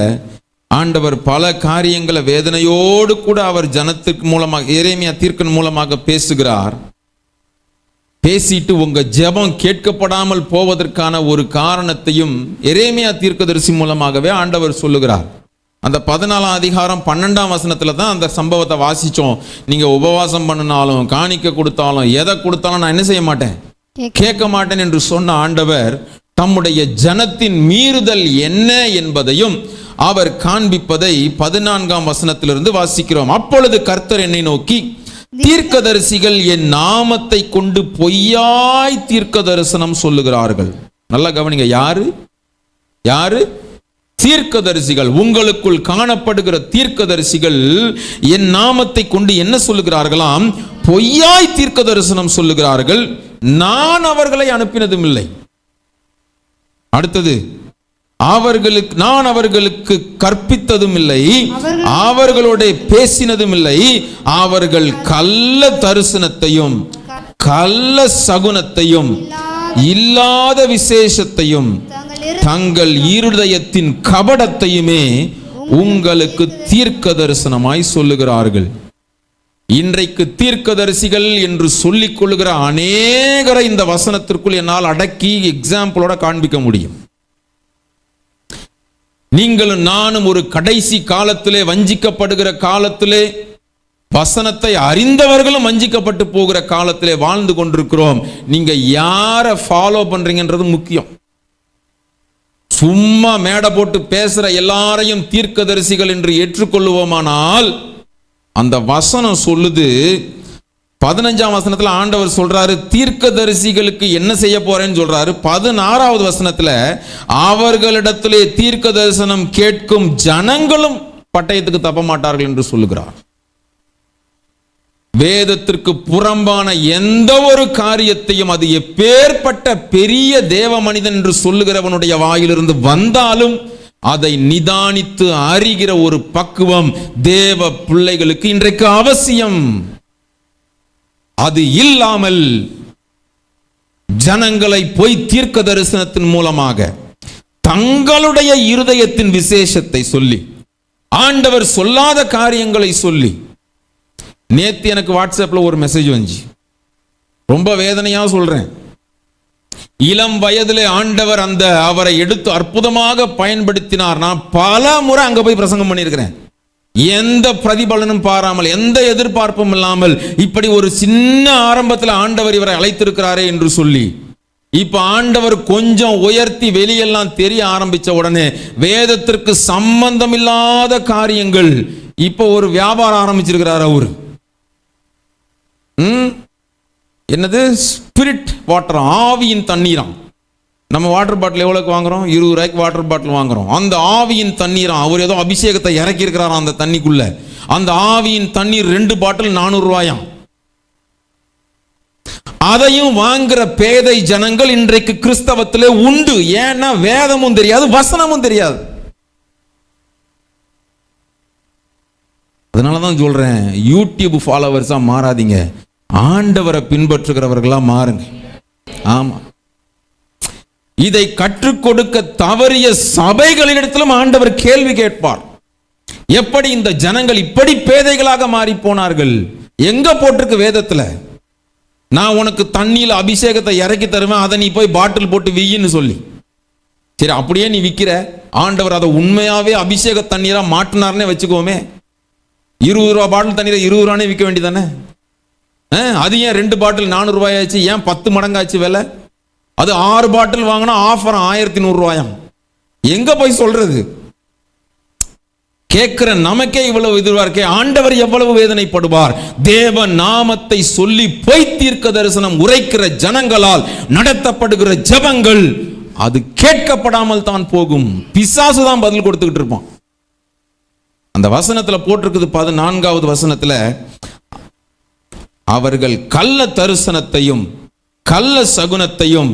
ஆண்டவர் பல காரியங்களை வேதனையோடு கூட அவர் ஜனத்திற்கு மூலமாக, எரேமியா தீர்க்கன் மூலமாக பேசுகிறார். பேசிட்டு உங்க ஜெபம் கேட்கப்படாமல் போவதற்கான ஒரு காரணத்தையும் எரேமியா தீர்க்கதரிசி மூலமாகவே ஆண்டவர் சொல்லுகிறார். அந்த 14ஆம் அதிகாரம் 12ஆம் வசனத்துல தான் அந்த சம்பவத்தை வாசிச்சோம். நீங்க உபவாசம் பண்ணினாலும், காணிக்க கொடுத்தாலும், எதை கொடுத்தாலும் நான் என்ன செய்ய மாட்டேன், கேட்க மாட்டேன் என்று சொன்ன ஆண்டவர் தம்முடைய ஜனத்தின் மீறுதல் என்ன என்பதையும் அவர் காண்பிப்பதை 14ஆம் வசனத்திலிருந்து வாசிக்கிறோம். அப்பொழுது கர்த்தர் என்னை நோக்கி, தீர்க்கதரிசிகள் என் நாமத்தை கொண்டு பொய்யாய் தீர்க்க தரிசனம் சொல்லுகிறார்கள். நல்லா கவனிங்க, யாரு யாரு? தீர்க்கதரிசிகள். உங்களுக்குள் காணப்படுகிற தீர்க்கதரிசிகள் என் நாமத்தை கொண்டு என்ன சொல்லுகிறார்களாம்? பொய்யாய் தீர்க்க தரிசனம் சொல்லுகிறார்கள், நான் அவர்களை அனுப்பினதும் இல்லை. அடுத்தது, நான் அவர்களுக்கு கற்பித்ததும் இல்லை, அவர்களோட பேசினதும் இல்லை. அவர்கள் கள்ள தரிசனத்தையும் கள்ள சகுனத்தையும் இல்லாத விசேஷத்தையும் தங்கள் இருதயத்தின் கபடத்தையுமே உங்களுக்கு தீர்க்க தரிசனமாய் சொல்லுகிறார்கள். இன்றைக்கு தீர்க்கதரிசிகள் என்று சொல்லிக் கொள்ளுகிற அநேகரை இந்த வசனத்திற்குள் என்னால் அடக்கி எக்ஸாம்பிளோட காண்பிக்க முடியும். நீங்களும் நானும் ஒரு கடைசி காலத்திலே, வஞ்சிக்கப்படுகிற காலத்திலே, வசனத்தை அறிந்தவர்களும் வஞ்சிக்கப்பட்டு போகிற காலத்திலே வாழ்ந்து கொண்டிருக்கிறோம். நீங்க யாரை ஃபாலோ பண்றீங்கன்றது முக்கியம். சும்மா மேடை போட்டு பேசுற எல்லாரையும் தீர்க்கதரிசிகள் என்று ஏற்றுக்கொள்ளுவோமானால், அந்த வசனம் சொல்லுது, 15ஆம் வசனத்துல ஆண்டவர் சொல்றாரு தீர்க்கதரிசிகளுக்கு என்ன செய்ய போறேன்னு சொல்றாரு. 16வது வசனத்துல அவர்களிடத்திலே தீர்க்க தரிசனம் கேட்கும் ஜனங்களும் பட்டயத்துக்கு தப்ப மாட்டார்கள் என்று சொல்லுகிறார். வேதத்திற்கு புறம்பான எந்த ஒரு காரியத்தையும், அது எப்பேற்பட்ட பெரிய தேவ மனிதன் என்று சொல்லுகிறவனுடைய வாயிலிருந்து வந்தாலும் அதை நிதானித்து அறிகிற ஒரு பக்குவம் தேவ பிள்ளைகளுக்கு இன்றைக்கு அவசியம். அது இல்லாமல் ஜனங்களை போய் தீர்க்க தரிசனத்தின் மூலமாக தங்களுடைய இருதயத்தின் விசேஷத்தை சொல்லி, ஆண்டவர் சொல்லாத காரியங்களை சொல்லி. நேத்து எனக்கு வாட்ஸ்அப்ல ஒரு மெசேஜ் வந்துச்சு, ரொம்ப வேதனையா சொல்றேன். இளம் வயதிலே ஆண்டவர் அவரை எடுத்து அற்புதமாக பயன்படுத்தினார். நான் பல முறை அங்க போய் பிரசங்கம் பண்ணியிருக்கிறேன். எந்த பிரதிபலனும் பாராமல், எந்த எதிர்பார்ப்பும் இல்லாமல், இப்படி ஒரு சின்ன ஆரம்பத்தில் ஆண்டவர் இவரை அழைத்திருக்கிறாரே என்று சொல்லி, இப்ப ஆண்டவர் கொஞ்சம் உயர்த்தி வெளியெல்லாம் தெரிய ஆரம்பிச்ச உடனே வேதத்திற்கு சம்பந்தம் இல்லாத காரியங்கள், இப்ப ஒரு வியாபாரம் ஆரம்பிச்சிருக்கிறார் அவரு. என்னது? ஸ்பிரிட் வாட்டர், ஆவியின் தண்ணீராம். நம்ம வாட்டர் பாட்டில் எவ்வளோக்கு வாங்குறோம்? 20 ரூபாய்க்கு வாட்டர் பாட்டில் வாங்குறோம். அந்த ஆவியின் தண்ணீராம். அவர் ஏதோ அபிஷேகத்தை இறக்கி இருக்கிறாராம் அந்த தண்ணிக்குள்ள. அந்த ஆவியின் தண்ணீர் 2 பாட்டில் 400 ரூபாயாம். அதையும் வாங்குற பேதை ஜனங்கள் இன்றைக்கு கிறிஸ்தவத்திலே உண்டு. ஏன்னா வேதமும் தெரியாது, வசனமும் தெரியாது. அதனாலதான் சொல்றேன், யூடியூப் ஃபாலோவர்ஸா மாறாதீங்க, ஆண்டவரை பின்பற்றுகிறவர்களா மாறுங்க. ஆமா, இதை கற்றுக் கொடுக்க தவறிய சபைகளிடத்திலும் ஆண்டவர் கேள்வி கேட்பார். எப்படி இந்த ஜனங்கள் இப்படி பேதைகளாக மாறி போனார்கள்? எங்க போட்டிருக்கு வேதத்துல? நான் உனக்கு தண்ணியில் அபிஷேகத்தை இறக்கி தருவேன், அதை நீ போய் பாட்டில் போட்டு வியின்னு சொல்லி. சரி, அப்படியே நீ விற்கிற, ஆண்டவர் அதை உண்மையாவே அபிஷேக தண்ணீரா மாட்டினார்னே வச்சுக்கோமே. 20 ரூபா பாட்டில் தண்ணீரை 20 ரூபானே விற்க வேண்டியதானே? அது ஏன் 2 பாட்டில் 400 ரூபாய் ஆச்சு, ஏன் 10 மடங்காச்சு விலை? அது 6 பாட்டில் வாங்கினா ஆஃபர் 1100 ரூபாயாம். எங்க போய் சொல்றது? கேட்கிற நமக்கே இவ்வளவு இதுவா இருக்கே, ஆண்டவர் எவ்வளவு வேதனைப்படுவார். தேவ நாமத்தை சொல்லி பொய் தீர்க்க தரிசனம் உரைக்கிற ஜனங்களால் நடத்தப்படுகிற ஜெபங்கள் அது கேட்கப்படாமல் தான் போகும். பிசாசு தான் பதில் கொடுத்துக்கிட்டு இருப்பான். அந்த வசனத்துல போட்டிருக்குது 14வது வசனத்துல, அவர்கள் கள்ள தரிசனத்தையும் கள்ள சகுனத்தையும்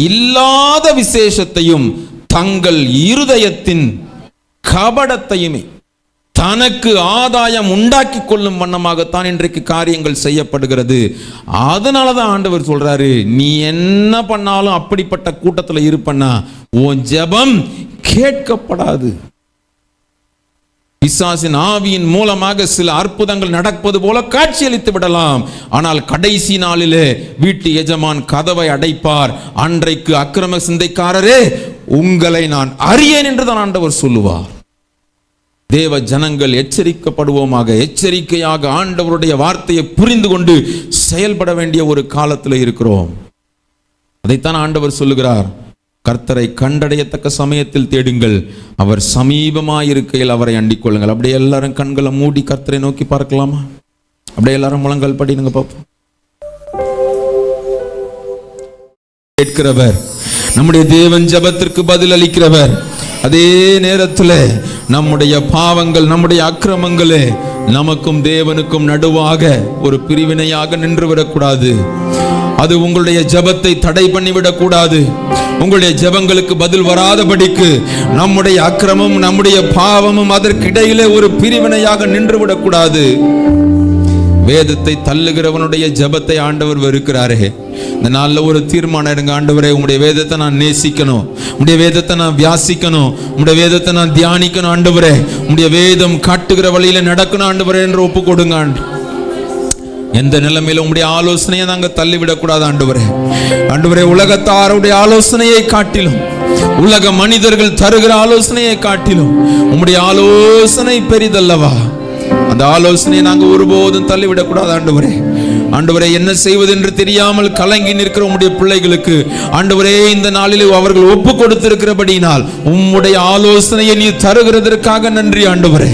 இல்லாத விசேஷத்தையும் தங்கள் இருதயத்தின் கபடத்தையுமே தனக்கு ஆதாயம் உண்டாக்கி கொள்ளும் வண்ணமாகத்தான் இன்றைக்கு காரியங்கள் செய்யப்படுகிறது. அதனாலதான் ஆண்டவர் சொல்றாரு, நீ என்ன பண்ணாலும் அப்படிப்பட்ட கூட்டத்தில் இருப்பன்னா உன் ஜெபம் கேட்கப்படாது. பிசாசின் ஆவியின் மூலமாக சில அற்புதங்கள் நடப்பது போல காட்சியளித்து விடலாம். ஆனால் கடைசி நாளிலே வீட்டு எஜமான் கதவை அடைப்பார். அன்றைக்கு அக்கிரம சிந்தைக்காரரே, உங்களை நான் அறியேன் என்றுதான் ஆண்டவர் சொல்லுவார். தேவ ஜனங்கள் எச்சரிக்கப்படுவோமாக. எச்சரிக்கையாக ஆண்டவருடைய வார்த்தையை புரிந்து கொண்டு செயல்பட வேண்டிய ஒரு காலத்தில் இருக்கிறோம். அதைத்தான் ஆண்டவர் சொல்லுகிறார், கர்த்தரை கண்டடையத்தக்க சமயத்தில் தேடுங்கள், அவர் சமீபமாயிருக்கையில் அவரை அண்டிக் கொள்ளுங்கள். அப்படியே எல்லாரும் கண்களை மூடி கர்த்தரை நோக்கி பார்க்கலாமா? அப்படியே எல்லாரும் முழங்கால் படிங்க பார்ப்போம். கேட்கிறவர், நம்முடைய தேவன் ஜெபத்திற்கு பதில் அளிக்கிறவர். அதே நேரத்தில் நம்முடைய பாவங்கள், நம்முடைய அக்கிரமங்களே நமக்கும் தேவனுக்கும் நடுவாக ஒரு பிரிவினையாக நின்று விடக்கூடாது. அது உங்களுடைய ஜெபத்தை தடை பண்ணிவிடக் கூடாது. உங்களுடைய ஜெபங்களுக்கு பதில் வராதபடிக்கு நம்முடைய அக்கிரமம், நம்முடைய பாவமும் அதற்கிடையிலே ஒரு பிரிவினையாக நின்று விடக்கூடாது. வேதத்தை தள்ளுகிறவனுடைய ஜெபத்தை ஆண்டவர் வெறுக்கிறாரே. இந்த நாளில் ஒரு தீர்மானம் எடுங்க. ஆண்டவரே, உங்களுடைய வேதத்தை நான் நேசிக்கணும், உங்களுடைய வேதத்தை நான் வியாசிக்கணும், உங்களுடைய வேதத்தை நான் தியானிக்கணும். ஆண்டவரே, உங்களுடைய வேதம் காட்டுகிற வழியில நடக்கணும் ஆண்டவரே என்று ஒப்பு கொடுங்க. எந்த நிலைமையில உங்களுடைய ஆலோசனையை நாங்கள் தள்ளிவிடக்கூடாது ஆண்டவரே. ஆண்டவரே, உலகத்தாருடைய ஆலோசனையை காட்டிலும், உலக மனிதர்கள் தருகிற ஆலோசனையை காட்டிலும் உங்களுடைய ஆலோசனை பெரிதல்லவா. அந்த ஆலோசனையை நாங்கள் ஒருபோதும் தள்ளிவிடக்கூடாது ஆண்டவரே. ஆண்டவரே, என்ன செய்வது என்று தெரியாமல் கலங்கி நிற்கிற உம்முடைய பிள்ளைகளுக்கு ஆண்டவரே, இந்த நாளில் அவர்கள் ஒப்பு கொடுத்திருக்கிறபடியினால் உம்முடைய ஆலோசனையை நீ தருகிறதற்காக நன்றி ஆண்டவரே.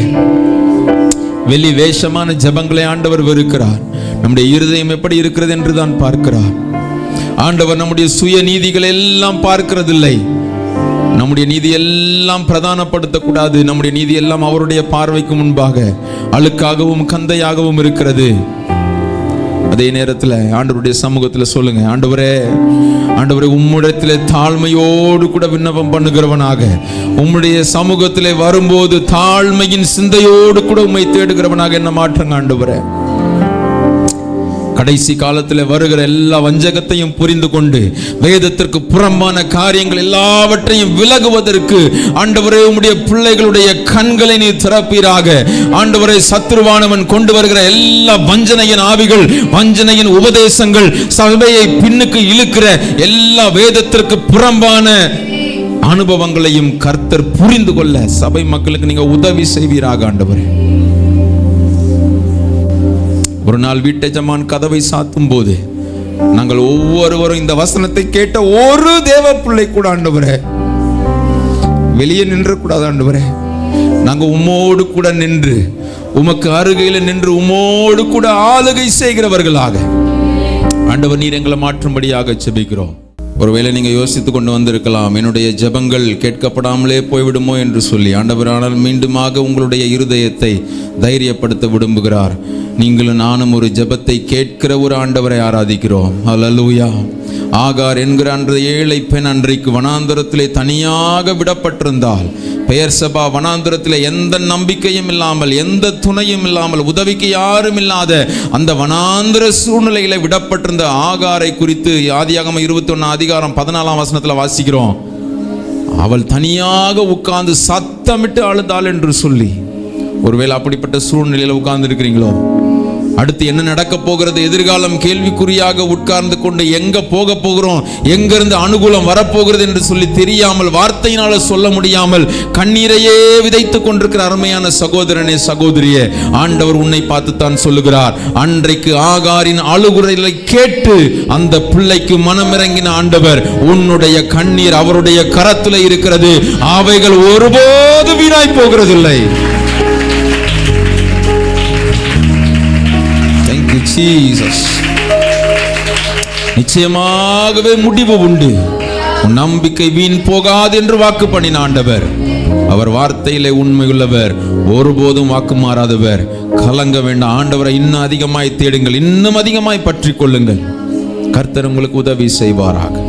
வெளி வேஷமான ஜெபங்களை ஆண்டவர் வெறுக்கிறார். நம்முடைய இருதயம் எப்படி இருக்கிறது என்று தான் பார்க்கிறார் ஆண்டவர். நம்முடைய சுய நீதிகளை எல்லாம் பார்க்கிறதில்லை. நம்முடைய நீதி எல்லாம் பிரதானப்படுத்தக்கூடாது. நம்முடைய நீதி எல்லாம் அவருடைய பார்வைக்கு முன்பாக அழுக்காகவும் கந்தையாகவும் இருக்கிறது. அதே நேரத்தில் ஆண்டவருடைய சமூகத்தில் சொல்லுங்க, ஆண்டவரே, ஆண்டவரே, உம்முடத்திலே தாழ்மையோடு கூட விண்ணப்பம் பண்ணுகிறவனாக, உம்முடைய சமூகத்திலே வரும்போது தாழ்மையின் சிந்தையோடு கூட உம்மை தேடுகிறவனாக என்ன மாற்றுங்க ஆண்டவரே. கடைசி காலத்தில் வருகிற எல்லா வஞ்சகத்தையும் புரிந்து கொண்டு வேதத்திற்கு புறம்பான காரியங்கள் எல்லாவற்றையும் விலகுவதற்கு ஆண்டவரே, உம்முடைய பிள்ளைகளுடைய கண்களை நீ திறப்பீராக. ஆண்டவரே, சத்துருவானவன் கொண்டு வருகிற எல்லா வஞ்சனையின் ஆவிகள், வஞ்சனையின் உபதேசங்கள், சபையை பின்னுக்கு இழுக்கிற எல்லா வேதத்திற்கு புறம்பான அனுபவங்களையும் கர்த்தர் புரிந்து கொள்ள சபை மக்களுக்கு நீங்க உதவி செய்வீராக ஆண்டவரே. ஒரு நாள் வீட்டெஜமான் கதவை சாத்தும் போது நாங்கள் ஒவ்வொருவரும் இந்த வசனத்தை கேட்ட ஒரு தேவ பிள்ளை கூட ஆண்டவரே வெளியே நின்று கூடாது ஆண்டவரே. நாங்கள் உம்மோடு கூட நின்று, உமக்கு அருகையில் நின்று உம்மோடு கூட ஆளுகை செய்கிறவர்களாக ஆண்டவர் நீர் எங்களை மாற்றும்படியாக ஜெபிக்கிறோம். ஒருவேளை நீங்க யோசித்து கொண்டு வந்திருக்கலாம், என்னுடைய ஜெபங்கள் கேட்கப்படாமலே போய்விடுமோ என்று சொல்லி. ஆண்டவர் ஆனால் மீண்டுமாக உங்களுடைய இருதயத்தை தைரியப்படுத்த விரும்புகிறார். நீங்களும் நானும் ஒரு ஜெபத்தை கேட்கிற ஒரு ஆண்டவரை ஆராதிக்கிறோம். அல்லேலூயா. ஆகார் என்கிற அந்த ஏழை பெண் அன்றைக்கு வனாந்தரத்திலே தனியாக விடப்பட்டிருந்தால், பெயர்சபா வனாந்தரத்திலே எந்த நம்பிக்கையும் இல்லாமல், எந்த துணையும் இல்லாமல், உதவிக்கு யாரும் இல்லாத அந்த வனாந்தர சூழ்நிலையில விடப்பட்டிருந்த ஆகாரை குறித்து ஆதியாகமம் 21:14 வாசிக்கிறோம். அவள் தனியாக உட்கார்ந்து சத்தமிட்டு அழுதாள் என்று சொல்லி. ஒருவேளை அப்படிப்பட்ட சூழ்நிலையில் உட்கார்ந்து இருக்கிறீங்களோ? அடுத்து என்ன நடக்க போகிறது, எதிர்காலம் கேள்விக்குறியாக உட்கார்ந்து கொண்டு எங்க போக போகிறோம், எங்கிருந்து அனுகூலம் வரப்போகிறது என்று சொல்லி தெரியாமல், வார்த்தையினால சொல்ல முடியாமல் கண்ணீரையே விதைத்துக் கொண்டிருக்கிற அருமையான சகோதரனே சகோதரியே, ஆண்டவர் உன்னை பார்த்து தான் சொல்லுகிறார். அன்றைக்கு ஆகாரின் அழுகுரலை கேட்டு அந்த பிள்ளைக்கு மனமிறங்கின ஆண்டவர், உன்னுடைய கண்ணீர் அவருடைய கரத்தில் இருக்கிறது, அவைகள் ஒருபோது வீணாய் போகிறதில்லை. Jesus. நிச்சயமாகவே முடிவு உண்டு. உன் நம்பிக்கை வீண் போகாது என்று வாக்கு பண்ணின ஆண்டவர், அவர் வார்த்தையிலே உண்மையுள்ளவர், ஒருபோதும் வாக்கு மாறாதவர். கலங்க வேண்டாம். ஆண்டவரை இன்னும் அதிகமாய் தேடுங்கள், இன்னும் அதிகமாய் பற்றி கொள்ளுங்கள். கர்த்தர் உங்களுக்கு உதவி செய்வாராக.